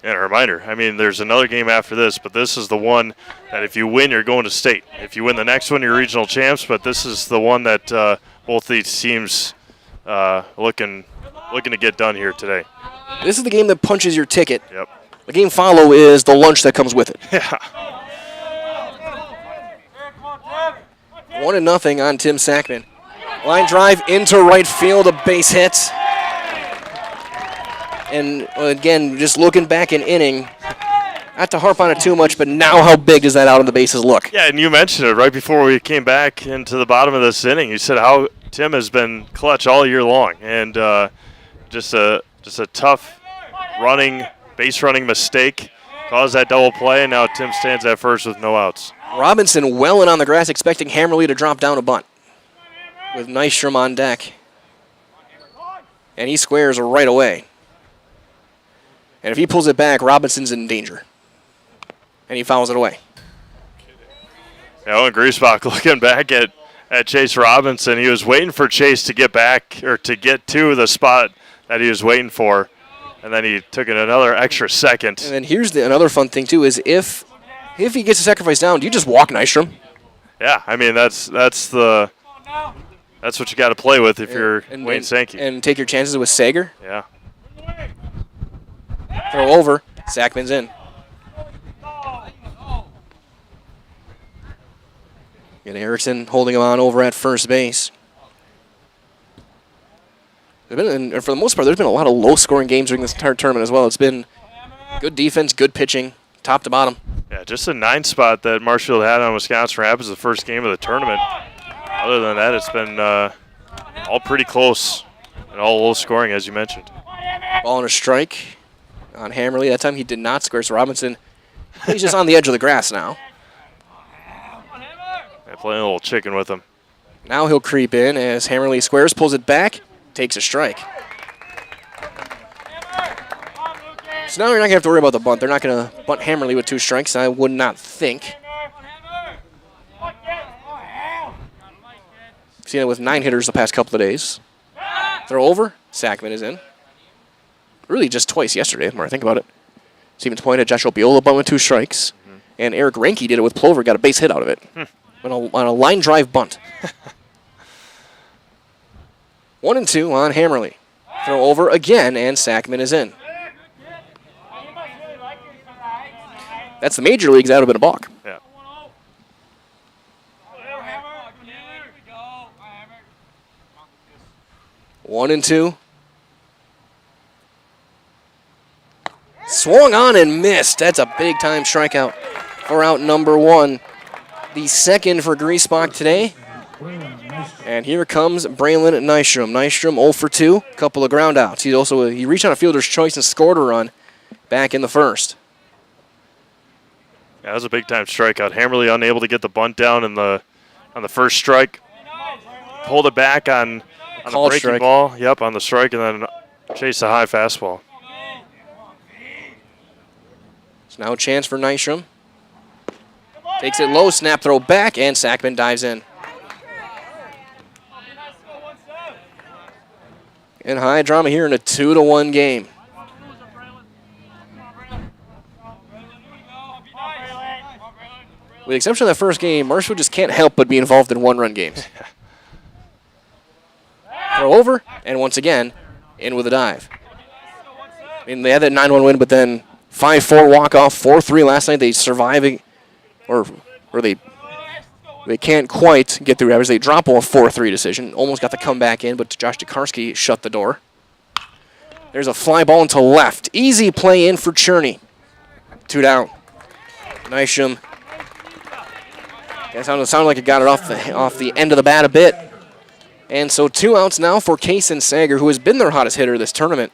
And a reminder, there's another game after this, but this is the one that if you win, you're going to state. If you win the next one, you're regional champs, but this is the one that both these teams looking to get done here today. This is the game that punches your ticket. Yep. The game follow is the lunch that comes with it. Yeah. 1-0 on Tim Sackman. Line drive into right field, a base hit. And again, just looking back in inning, not to harp on it too much, but now how big does that out on the bases look? Yeah, and you mentioned it right before we came back into the bottom of this inning. You said how Tim has been clutch all year long, and just a tough base running mistake caused that double play, and now Tim stands at first with no outs. Robinson well in on the grass, expecting Hammerly to drop down a bunt with Nystrom on deck. And he squares right away. And if he pulls it back, Robinson's in danger. And he fouls it away. Yeah, Owen Griesbach looking back at Chase Robinson. He was waiting for Chase to get back or to get to the spot that he was waiting for. And then he took it another extra second. And then here's another fun thing, too, is if he gets a sacrifice down, do you just walk Nystrom? Yeah, I mean, that's what you got to play with if you're Wayne Sankey. And take your chances with Sager. Yeah. Throw over. Sackman's in. And Erickson holding him on over at first base. For the most part, there's been a lot of low-scoring games during this entire tournament as well. It's been good defense, good pitching, top to bottom. Yeah, just a 9 spot that Marshfield had on Wisconsin Rapids the first game of the tournament. Other than that, it's been all pretty close and all low scoring, as you mentioned. Ball and a strike on Hammerly. That time he did not square, so Robinson, he's just on the edge of the grass now. Yeah, playing a little chicken with him. Now he'll creep in as Hammerly squares, pulls it back, takes a strike. So now you're not going to have to worry about the bunt. They're not going to bunt Hammerly with 2 strikes, I would not think. Seen it with 9 hitters the past couple of days. Throw over. Sackman is in. Really just twice yesterday, the more I think about it. Stevens Point had Joshua Biola bunt with 2 strikes. And Eric Ranke did it with Plover, got a base hit out of it. On a line drive bunt. 1-2 on Hammerly. Throw over again, and Sackman is in. That's the major leagues. That would have been a balk. Yeah. One and 2. Swung on and missed. That's a big-time strikeout for out number 1. The second for Griesbach today. And here comes Braylon Nystrom. Nystrom 0 for 2, couple of ground outs. He reached on a fielder's choice and scored a run back in the first. Yeah, that was a big-time strikeout. Hammerly unable to get the bunt down on the first strike. Pulled it back on the breaking strike. ball. Yep, on the strike, and then chased a high fastball. So now a chance for Nystrom. Takes it low, snap throw back, and Sackman dives in. And high drama here in a 2-1 game. With the exception of that first game, Marshfield just can't help but be involved in 1-run games. Throw over, and once again, in with a dive. I mean, they had that 9-1 win, but then 5-4 walk-off, 4-3 last night. They survive, or they can't quite get through average. They drop a 4-3 decision. Almost got the comeback in, but Josh Tokarski shut the door. There's a fly ball into left. Easy play in for Cherney. 2 down. Nystrom. It sounded like it got it off the end of the bat a bit. And so 2 outs now for Kaysen Sager, who has been their hottest hitter this tournament.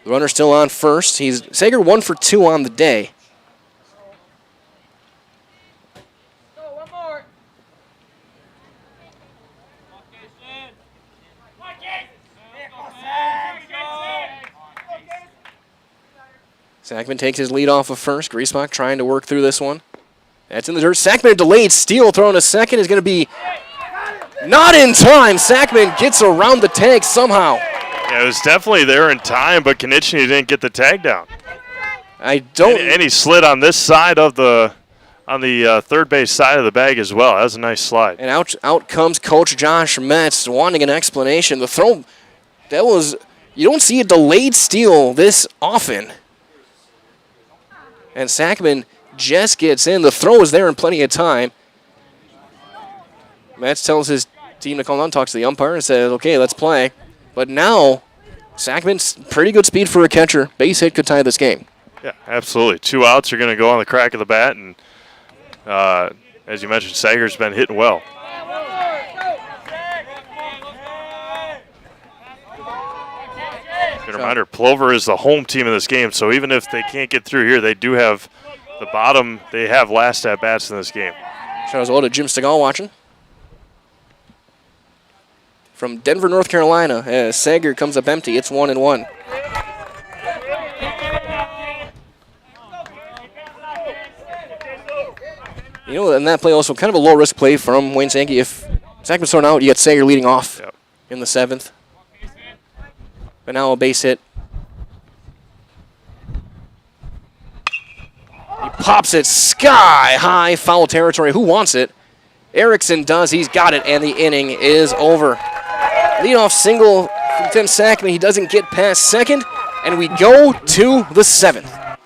The runner still on first. Sager 1 for 2 on the day. Sackman takes his lead off of first. Griesbach trying to work through this one. That's in the dirt. Sackman, a delayed steal, throwing a second, is going to be not in time. Sackman gets around the tag somehow. Yeah, it was definitely there in time, but Konieczny didn't get the tag down. And he slid on this side of the third base side of the bag as well. That was a nice slide. And out comes Coach Josh Metz wanting an explanation. The throw, you don't see a delayed steal this often. And Sackman just gets in. The throw is there in plenty of time. Metz tells his team to calm down, talks to the umpire, and says, okay, let's play. But now Sackman's pretty good speed for a catcher. Base hit could tie this game. Yeah, absolutely. 2 outs, you're going to go on the crack of the bat, and as you mentioned, Sager's been hitting well. Good reminder, Plover is the home team in this game, so even if they can't get through here, they do have the bottom. They have last at-bats in this game. Shout out as well to Jim Stegall watching. From Denver, North Carolina, as Sager comes up empty. It's 1-1. You know, and that play also kind of a low-risk play from Wayne Sankey. If Sackman's thrown out, you got Sager leading off in the 7th. But now a base hit. He pops it sky high, foul territory. Who wants it? Erickson does. He's got it, and the inning is over. Leadoff single from Tim Sackman. He doesn't get past second, and we go to the 7th.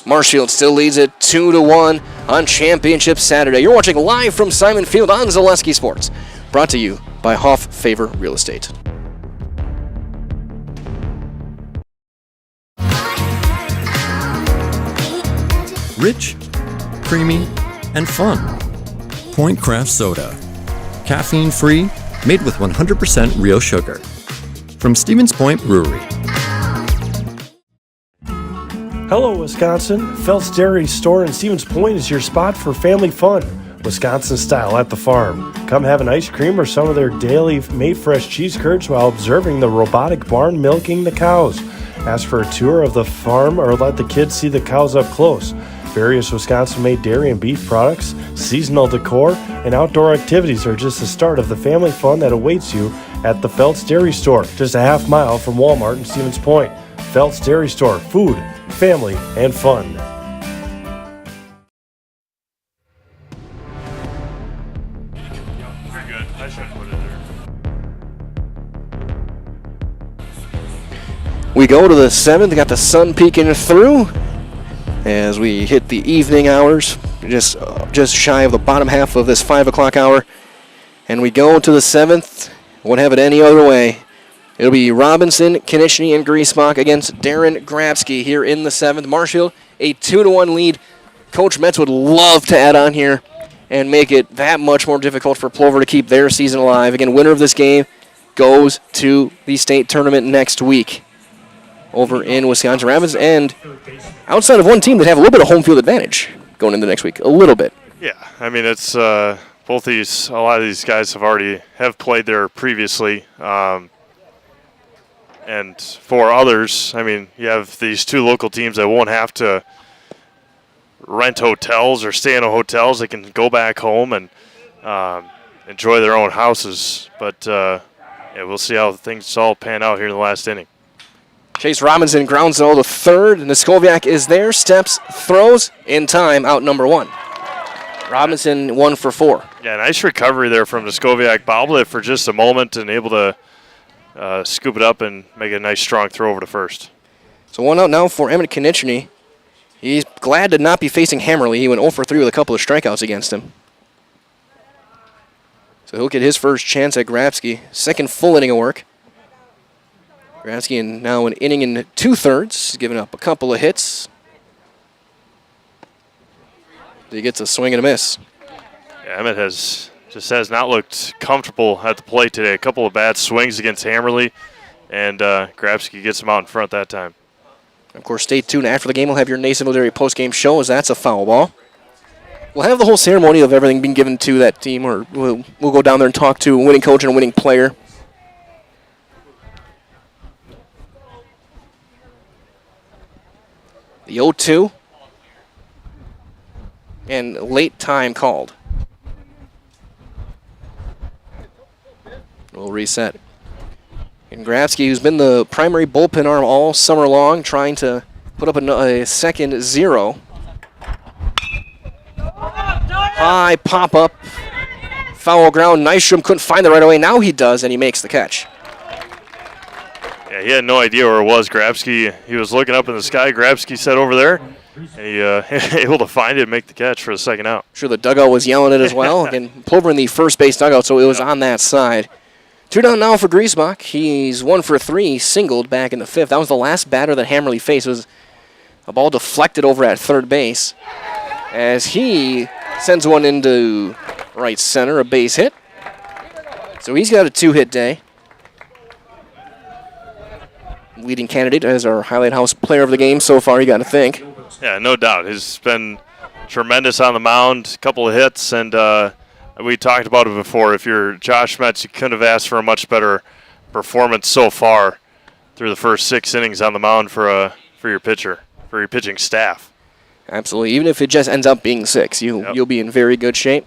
Marshfield still leads it 2-1 on Championship Saturday. You're watching live from Simon Field on Zaleski Sports. Brought to you by Hoff Favor Real Estate. Rich, creamy, and fun. Point Craft Soda. Caffeine-free, made with 100% real sugar. From Stevens Point Brewery. Hello, Wisconsin. Phelps Dairy Store in Stevens Point is your spot for family fun. Wisconsin style at the farm. Come have an ice cream or some of their daily made fresh cheese curds while observing the robotic barn milking the cows. Ask for a tour of the farm or let the kids see the cows up close. Various Wisconsin-made dairy and beef products, seasonal decor, and outdoor activities are just the start of the family fun that awaits you at the Phelps Dairy Store, just a half mile from Walmart in Stevens Point. Phelps Dairy Store, food, family, and fun. Very good. I should put it there. We go to the 7th. Got the sun peeking through as we hit the evening hours, just shy of the bottom half of this 5 o'clock hour. And we go to the 7th. Won't have it any other way. It'll be Robinson, Konechny, and Griesbach against Darren Grabsky here in the 7th. Marshfield, a 2-1 lead. Coach Metz would love to add on here and make it that much more difficult for Plover to keep their season alive. Again, winner of this game goes to the state tournament next week over in Wisconsin Rapids. And outside of one team that have a little bit of home field advantage going into next week, a little bit. Yeah, I mean, it's both these, a lot of these guys have played there previously. And for others, I mean, you have these two local teams that won't have to rent hotels or stay in hotels. They can go back home and enjoy their own houses. But yeah, we'll see how things all pan out here in the last inning. Chase Robinson grounds out the 3rd, and Niskoviak is there, steps, throws, in time, out number 1. Robinson 1 for 4. Yeah, nice recovery there from Niskoviak. Bobbled it for just a moment and able to scoop it up and make a nice strong throw over to first. So 1 out now for Emmett Konechny. He's glad to not be facing Hammerly. He went 0 for 3 with a couple of strikeouts against him. So he'll get his first chance at Grabsky. Second full inning of work. Grabsky in now an inning and 2/3, giving up a couple of hits. He gets a swing and a miss. Yeah, Emmett has not looked comfortable at the plate today. A couple of bad swings against Hammerly, and Grabsky gets him out in front that time. Of course, stay tuned. After the game, we'll have your Nasonville Dairy postgame show, as that's a foul ball. We'll have the whole ceremony of everything being given to that team, or we'll go down there and talk to a winning coach and a winning player. The 0-2. And late time called. We'll reset. And Grabsky, who's been the primary bullpen arm all summer long, trying to put up a second 0. High pop-up. Foul ground. Nystrom couldn't find it right away. Now he does, and he makes the catch. Yeah, he had no idea where it was. Grabsky, he was looking up in the sky. Grabsky said over there, and he able to find it and make the catch for the second out. Sure, the dugout was yelling it as well. Again, Plover in the first base dugout, so it was on that side. Two down now for Griesbach. He's 1 for 3, singled back in the 5th. That was the last batter that Hammerly faced. It was a ball deflected over at third base as he sends one into right center, a base hit. So he's got a 2-hit day. Leading candidate as our Highlight House player of the game so far, you got to think. Yeah, no doubt. He's been tremendous on the mound, a couple of hits, and we talked about it before. If you're Josh Metz, you couldn't have asked for a much better performance so far through the first 6 innings on the mound for your pitcher, for your pitching staff. Absolutely. Even if it just ends up being 6, you'll be in very good shape.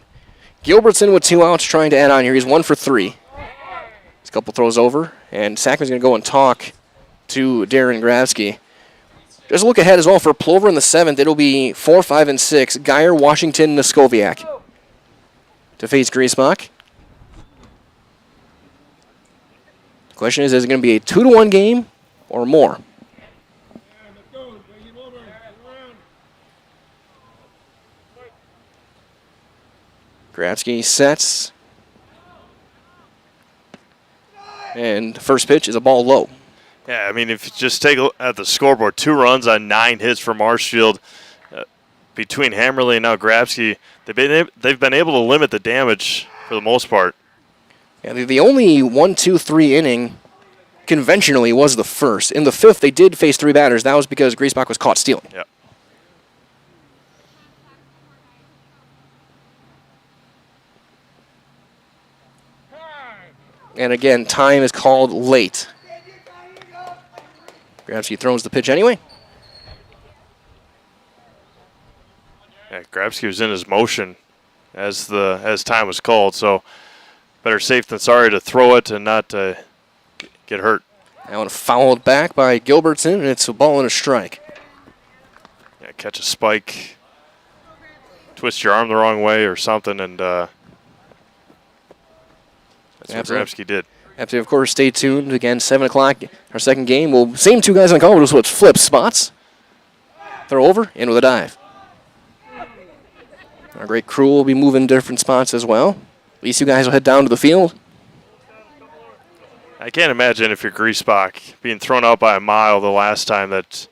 Gilbertson with 2 outs trying to add on here. He's 1 for 3. He's a couple throws over, and Sackman's going to go and talk to Darren Grabsky. Just look ahead as well for Plover in the 7th. It'll be 4, 5, and 6. Geyer, Washington, Noskowiak to face Griesbach. The question is it going to be a 2-1 game or more? Grabsky sets. And the first pitch is a ball low. Yeah, I mean, if you just take a look at the scoreboard, 2 runs on 9 hits for Marshfield. Between Hammerly and now Grabsky, they've been able to limit the damage for the most part. Yeah, the only 1-2-3 inning conventionally was the first. In the 5th, they did face 3 batters. That was because Griesbach was caught stealing. Yeah. And again, time is called late. Grabsky throws the pitch anyway. Yeah, Grabsky was in his motion as time was called, so better safe than sorry to throw it and not get hurt. That one fouled back by Gilbertson, and it's a ball and a strike. Yeah, catch a spike, twist your arm the wrong way or something, and that's what Grabsky did. Absolutely, of course, stay tuned. Again, 7 o'clock, our second game. Same 2 guys on call, we'll switch flip spots. Throw over, in with a dive. Our great crew will be moving different spots as well. These 2 guys will head down to the field. I can't imagine if you're Griesbach being thrown out by a mile the last time that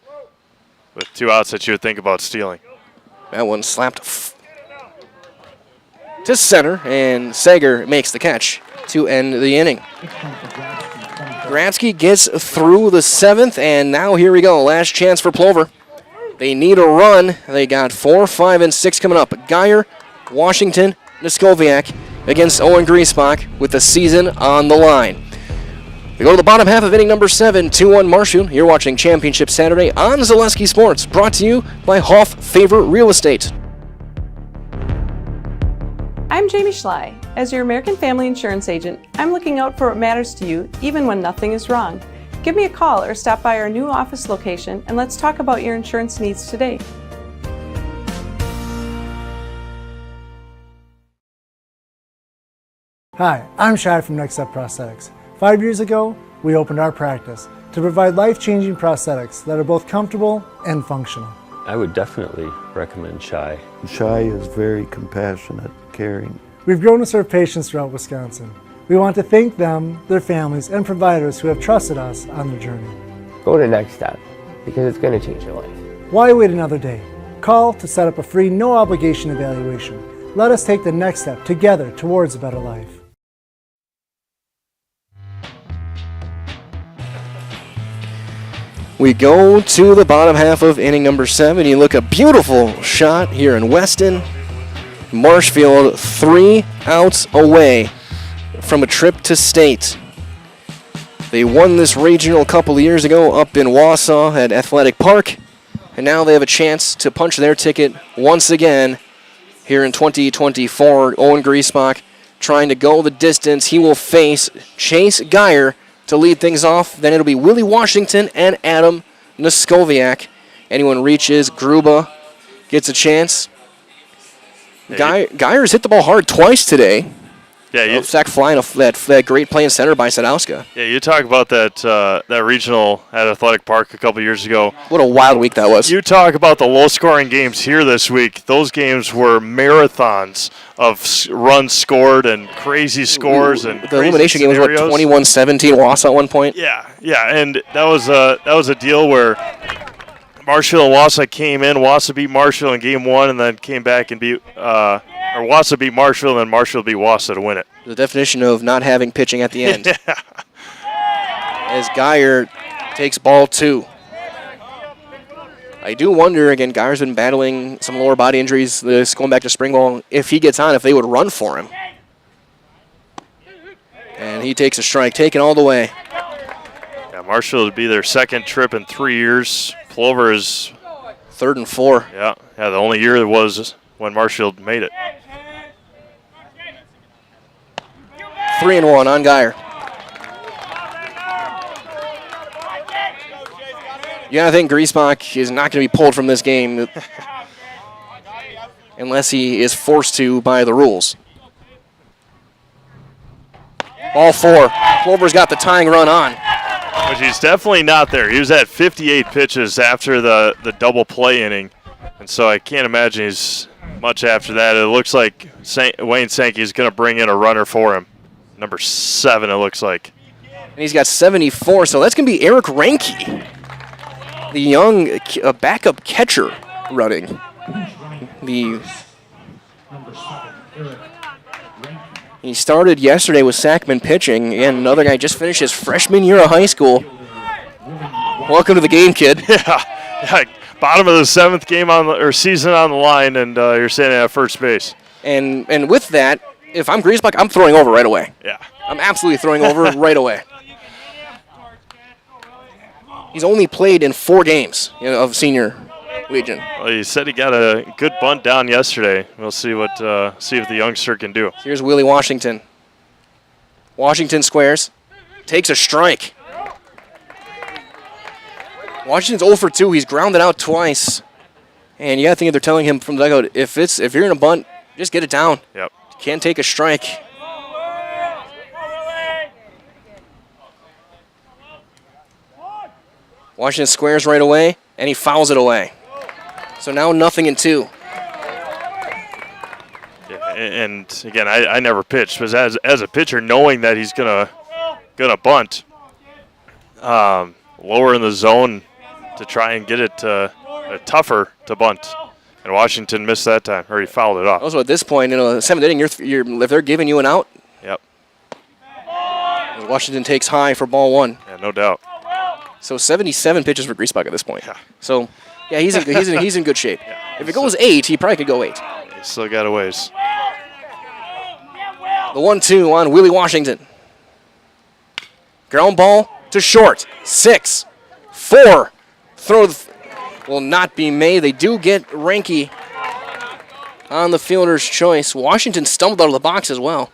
with 2 outs that you would think about stealing. That one slapped to center, and Sager makes the catch to end the inning. Grabsky gets through the 7th, and now here we go. Last chance for Plover. They need a run. They got 4, 5, and 6 coming up. Geyer, Washington, Noskowiak against Owen Griesbach with the season on the line. We go to the bottom half of inning number 7, 2-1 Marshfield. You're watching Championship Saturday on Zaleski Sports, brought to you by Hoff Favor Real Estate. I'm Jamie Schley. As your American Family Insurance agent, I'm looking out for what matters to you, even when nothing is wrong. Give me a call or stop by our new office location, and let's talk about your insurance needs today. Hi, I'm Shad from Next Step Prosthetics. 5 years ago, we opened our practice to provide life-changing prosthetics that are both comfortable and functional. I would definitely recommend Shai. Shai is very compassionate, caring. We've grown to serve patients throughout Wisconsin. We want to thank them, their families, and providers who have trusted us on their journey. Go to Next Step, because it's going to change your life. Why wait another day? Call to set up a free, no-obligation evaluation. Let us take the next step together towards a better life. We go to the bottom half of inning number 7. You look a beautiful shot here in Weston. Marshfield 3 outs away from a trip to state. They won this regional a couple of years ago up in Wausau at Athletic Park, and now they have a chance to punch their ticket once again here in 2024. Owen Griesbach trying to go the distance. He will face Chase Geyer to lead things off. Then it'll be Willie Washington and Adam Noskowiak. Anyone reaches, Gruba gets a chance. Geyer's hit the ball hard twice today. sac fly and that great play in center by Sadowska. Yeah, you talk about that regional at Athletic Park a couple years ago. What a wild week that was. You talk about the low-scoring games here this week. Those games were marathons of runs scored and crazy scores and the elimination game was what, 21-17 Wausau at one point. Yeah, and that was a deal where Marshfield and Wausau came in. Wausau beat Marshfield in game 1, and then came back and beat. Or Wausau beat Marshfield, and then Marshfield beat Wausau to win it. The definition of not having pitching at the end. As Geyer takes ball 2. I do wonder, again, Geyer's been battling some lower body injuries this going back to spring ball. If he gets on, if they would run for him. And he takes a strike, taken all the way. Yeah, Marshfield would be their second trip in 3 years. Plover is 3rd and 4. Yeah, the only year was when Marshfield made it. 3-1 on Geyer. Yeah, I think Griesbach is not going to be pulled from this game unless he is forced to by the rules. Ball 4. Plover's got the tying run on. But he's definitely not there. He was at 58 pitches after the double play inning, and so I can't imagine he's much after that. It looks like Wayne Sankey is going to bring in a runner for him. Number 7, it looks like. And he's got 74, so that's going to be Eric Ranke, the young backup catcher running. He started yesterday with Sackman pitching, and another guy just finished his freshman year of high school. Welcome to the game, kid. Yeah. Bottom of the 7th game season on the line, and you're standing at first base. And with that, if I'm Griesbach, I'm throwing over right away. Yeah. I'm absolutely throwing over right away. He's only played in 4 games of senior Legion. Well, he said he got a good bunt down yesterday. We'll see if the youngster can do. Here's Willie Washington. Washington squares, takes a strike. Washington's 0 for 2. He's grounded out twice. And you got to think they're telling him from the dugout, if you're in a bunt, just get it down. Yep. Can't take a strike. Washington squares right away, and he fouls it away. So now 0-2. Yeah, and again, I never pitched, but as a pitcher, knowing that he's gonna bunt, lower in the zone to try and get it tougher to bunt. And Washington missed that time, or he fouled it off. Also, at this point, 7th inning, if they're giving you an out. Yep. Washington takes high for ball 1. Yeah, no doubt. So 77 pitches for Griesbach at this point. Yeah. So, yeah, he's in good shape. Yeah. If it goes 8, he probably could go 8. He's still got a ways. The 1-2 on Willie Washington. Ground ball to short. 6, 4. Throw will not be made. They do get Ranke on the fielder's choice. Washington stumbled out of the box as well.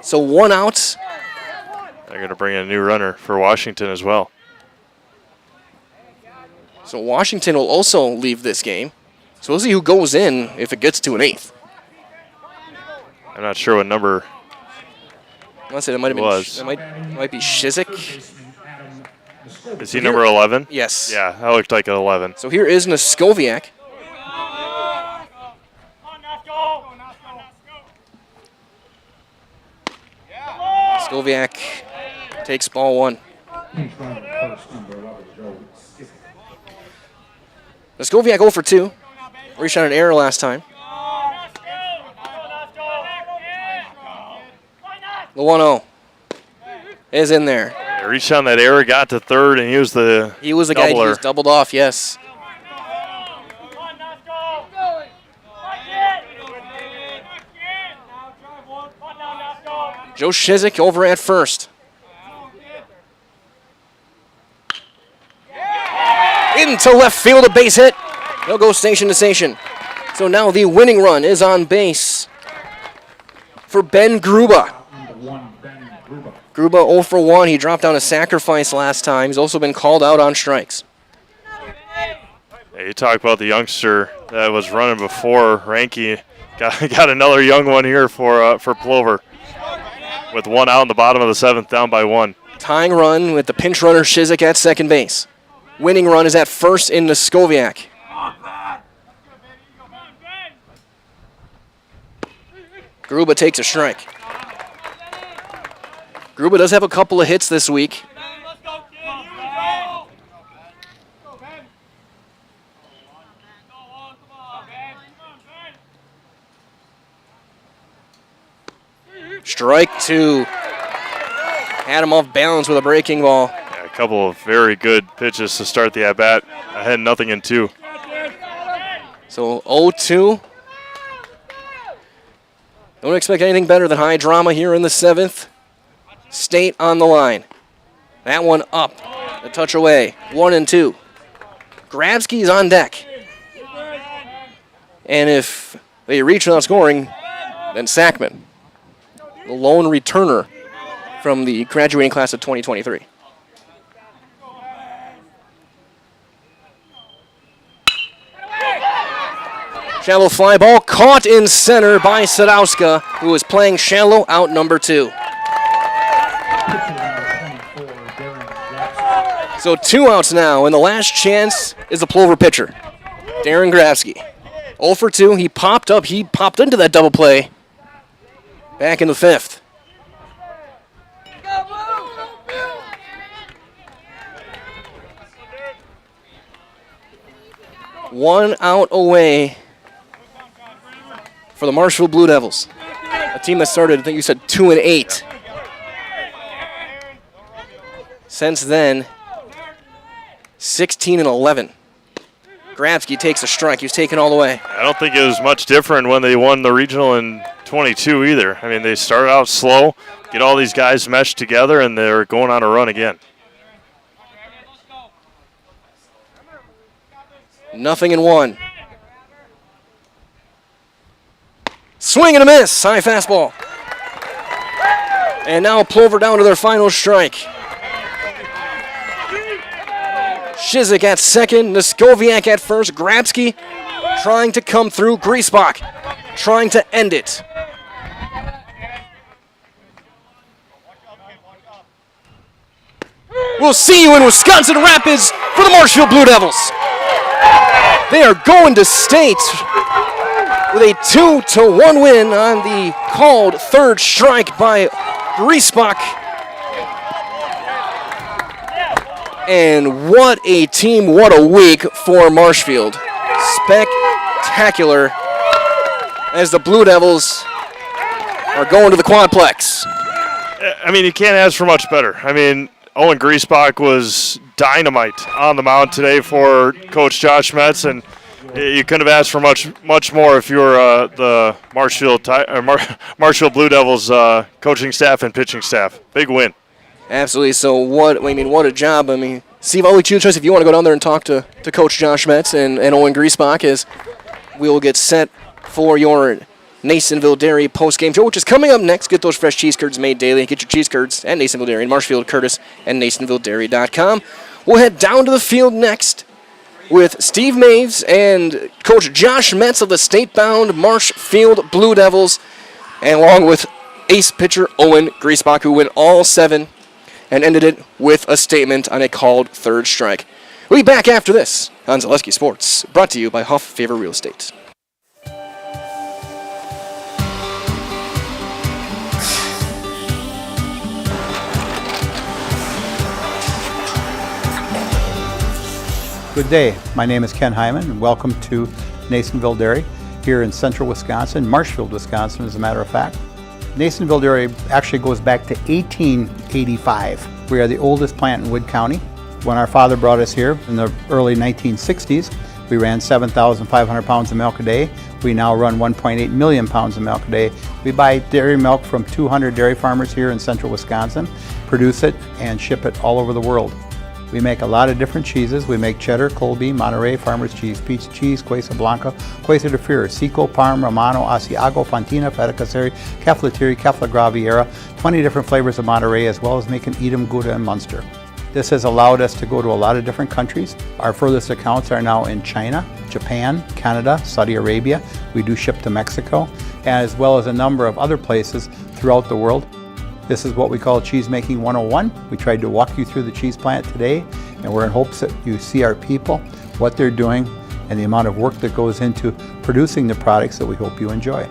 So 1 out. They're going to bring in a new runner for Washington as well. So Washington will also leave this game. So we'll see who goes in if it gets to an 8th. I'm not sure what number I said it might have been. It might be Shizik. Is he number 11? Yes. Yeah, that looked like an 11. So here is Noskoviak. Noskoviak takes ball 1. Noskoviak 0 for 2. Reached on an error last time. The 1-0 is in there. He reached on that error, got to 3rd, and he was the guy who was doubled off, yes. Joe Shizik over at first. Into left field, a base hit. They'll go station to station. So now the winning run is on base for Ben Gruba. Gruba 0 for 1. He dropped down a sacrifice last time. He's also been called out on strikes. Yeah, you talk about the youngster that was running before Ranke. Got another young one here for Plover, with 1 out in the bottom of the 7th, down by 1. Tying run with the pinch runner Shizik at second base. Winning run is at first in Skoviak. Gruba takes a strike. Gruba does have a couple of hits this week. Strike 2. Had him off balance with a breaking ball. Yeah, a couple of very good pitches to start the at-bat. Ahead 0-2. So 0-2. Don't expect anything better than high drama here in the 7th. State on the line. That one up. A touch away. 1-2. Grabsky's on deck. And if they reach without scoring, then Sackman, the lone returner from the graduating class of 2023. Shallow fly ball caught in center by Sadowska, who is playing shallow out number 2. So 2 outs now, and the last chance is the Plover pitcher, Darren Grabsky. 0 for 2, he popped into that double play back in the 5th. One out away for the Marshfield Blue Devils, a team that started, I think you said, 2-8. Since then, 16-11. Grabsky takes a strike. He's taken all the way. I don't think it was much different when they won the regional in 22 either. I mean, they started out slow, get all these guys meshed together, and they're going on a run again. 0-1. Swing and a miss. High fastball. And now Plover down to their final strike. Shizik at second. Skoviak at first. Grabsky trying to come through. Griesbach trying to end it. We'll see you in Wisconsin Rapids for the Marshfield Blue Devils. They are going to state with a 2-1 win on the called third strike by Griesbach. And what a team, what a week for Marshfield. Spectacular as the Blue Devils are going to the Quadplex. I mean, you can't ask for much better. I mean, Owen Griesbach was dynamite on the mound today for Coach Josh Metz, and you couldn't have asked for much more if you were the Marshfield Blue Devils coaching staff and pitching staff. Big win. Absolutely. So what a job. I mean, Steve, I'll let you choose if you want to go down there and talk to Coach Josh Metz and Owen Griesbach, as we will get set for your Nasonville Dairy post-game show, which is coming up next. Get those fresh cheese curds made daily. Get your cheese curds at Nasonville Dairy in Marshfield, Curtis, and NasonvilleDairy.com. We'll head down to the field next with Steve Maves and Coach Josh Metz of the state-bound Marshfield Blue Devils, and along with ace pitcher Owen Griesbach, who went all 7 and ended it with a statement on a called third strike. We'll be back after this on Zaleski Sports, brought to you by Huff Favor Real Estate. Good day. My name is Ken Hyman, and welcome to Nasonville Dairy here in central Wisconsin, Marshfield, Wisconsin, as a matter of fact. Nasonville Dairy actually goes back to 1885. We are the oldest plant in Wood County. When our father brought us here in the early 1960s, we ran 7,500 pounds of milk a day. We now run 1.8 million pounds of milk a day. We buy dairy milk from 200 dairy farmers here in central Wisconsin, produce it, and ship it all over the world. We make a lot of different cheeses. We make cheddar, Colby, Monterey, Farmer's Cheese, Peach Cheese, Quesa Blanca, Quesa de Freer, Seco, Parm, Romano, Asiago, Fontina, Feta Caseri, Keflatiri, Kefla Graviera, 20 different flavors of Monterey, as well as making Edam, Gouda, and Munster. This has allowed us to go to a lot of different countries. Our furthest accounts are now in China, Japan, Canada, Saudi Arabia. We do ship to Mexico, as well as a number of other places throughout the world. This is what we call Cheese Making 101. We tried to walk you through the cheese plant today, and we're in hopes that you see our people, what they're doing, and the amount of work that goes into producing the products that we hope you enjoy.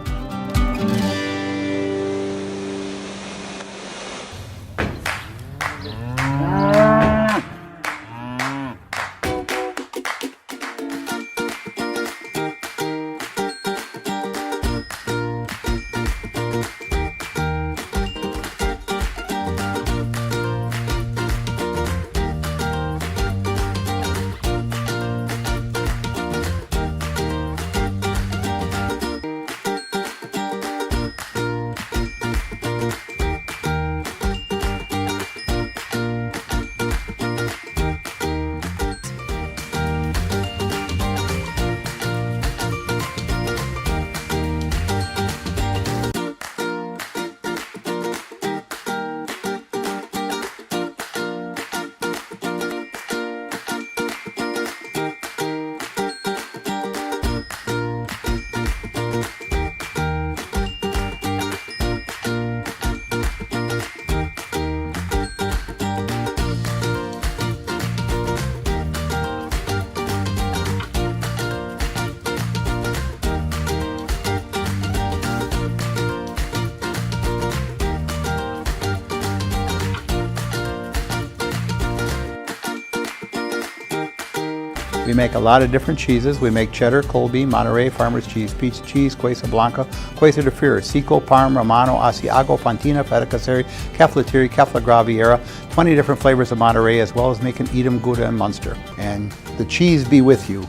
We make a lot of different cheeses. We make cheddar, Colby, Monterey, Farmer's Cheese, Peach Cheese, Quesa Blanca, Quesa de Freer, Seco, Parm, Romano, Asiago, Fontina, Feta Caseri, Caflateri, Cafla Graviera, 20 different flavors of Monterey, as well as making Edam, Gouda, and Munster. And the cheese be with you.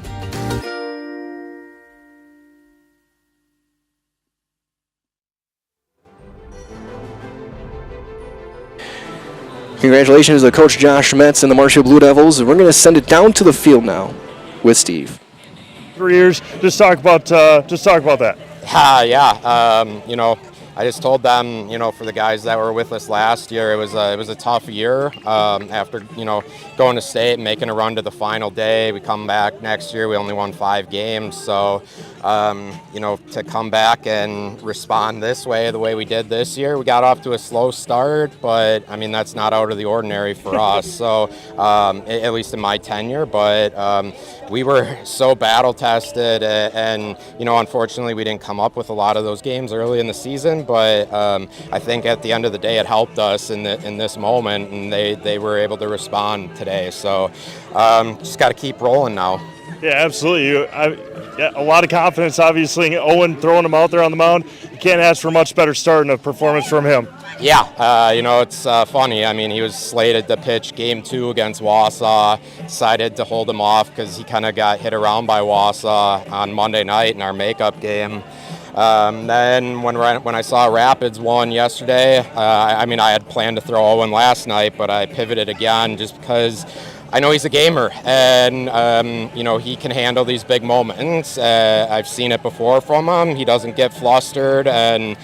Congratulations to Coach Josh Metz and the Marshfield Blue Devils. We're going to send it down to the field now with Steve. 3 years. Just talk about that. You know, I just told them, you know, for the guys that were with us last year, it was a tough year. After, you know, going to state and making a run to the final day, we come back next year, we only won 5 games. So, you know, to come back and respond this way, the way we did this year, we got off to a slow start, but I mean, that's not out of the ordinary for us. So, at least in my tenure, but we were so battle tested, and you know, unfortunately, we didn't come up with a lot of those games early in the season. But I think at the end of the day, it helped us in this moment, and they were able to respond today. So just got to keep rolling now. Yeah, absolutely. A lot of confidence, obviously. Owen throwing him out there on the mound. You can't ask for a much better start in a performance from him. Yeah, you know, it's funny. I mean, he was slated to pitch Game 2 against Wausau. Decided to hold him off because he kind of got hit around by Wausau on Monday night in our makeup game. Then when I saw Rapids won yesterday, I mean, I had planned to throw Owen last night, but I pivoted again just because I know he's a gamer, and you know, he can handle these big moments. I've seen it before from him. He doesn't get flustered, and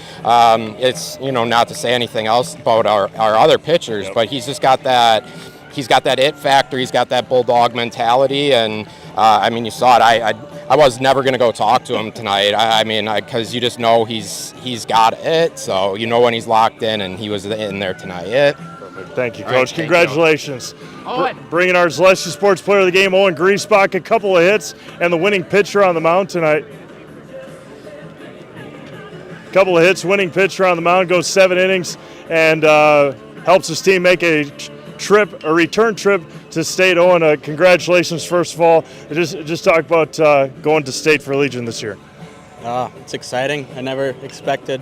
it's, you know, not to say anything else about our other pitchers, but he's just got that. He's got that it factor. He's got that bulldog mentality, and I mean, you saw it. I was never going to go talk to him tonight. I mean, because you just know he's got it. So you know when he's locked in, and he was in there tonight. Perfect. Thank you, Coach. Right, congratulations. Bringing our Celestia Sports Player of the Game, Owen Griesbach, a couple of hits, and the winning pitcher on the mound tonight. Couple of hits, winning pitcher on the mound, goes 7 innings, and helps his team make a return trip to state. Owen, congratulations, first of all. Just talk about going to state for Legion this year. It's exciting. I never expected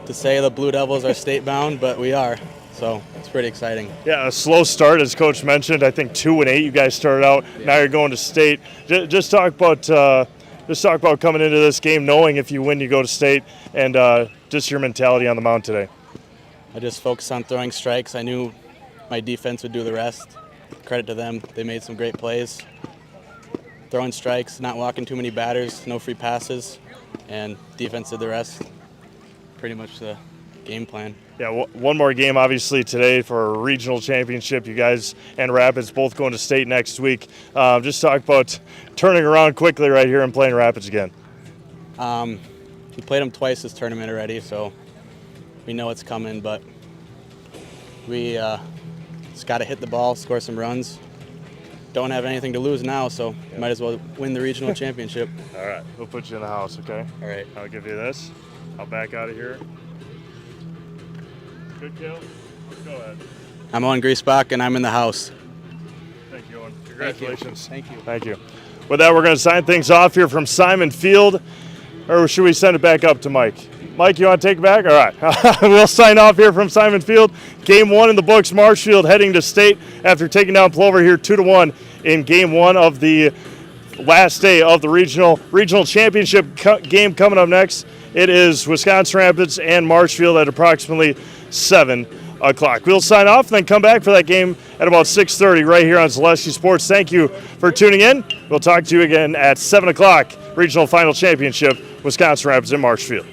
to say the Blue Devils are state bound, but we are. So it's pretty exciting. Yeah, a slow start, as Coach mentioned. I think 2-8 you guys started out. Yeah. Now you're going to state. Just talk about coming into this game, knowing if you win, you go to state, and just your mentality on the mound today. I just focused on throwing strikes. I knew my defense would do the rest. Credit to them. They made some great plays. Throwing strikes, not walking too many batters, no free passes, and defense did the rest. Pretty much the game plan. Yeah, one more game obviously today for a regional championship. You guys and Rapids both going to state next week. Just talk about turning around quickly right here and playing Rapids again. We played them twice this tournament already, so we know it's coming, but we just got to hit the ball, score some runs. Don't have anything to lose now, so might as well win the regional championship. All right, we'll put you in the house, okay? All right. I'll give you this. I'll back out of here. Good kill. Go ahead. I'm Owen Griesbach, and I'm in the house. Thank you, Owen. Congratulations. Thank you. Thank you. With that, we're going to sign things off here from Simon Field. Or should we send it back up to Mike? Mike, you want to take it back? All right. We'll sign off here from Simon Field. Game 1 in the books. Marshfield heading to state after taking down Plover here 2-1 in Game 1 of the last day of the regional championship game. Coming up next, it is Wisconsin Rapids and Marshfield at approximately 7 o'clock. We'll sign off and then come back for that game at about 6:30 right here on Zaleski Sports. Thank you for tuning in. We'll talk to you again at 7 o'clock. Regional Final Championship, Wisconsin Rapids and Marshfield.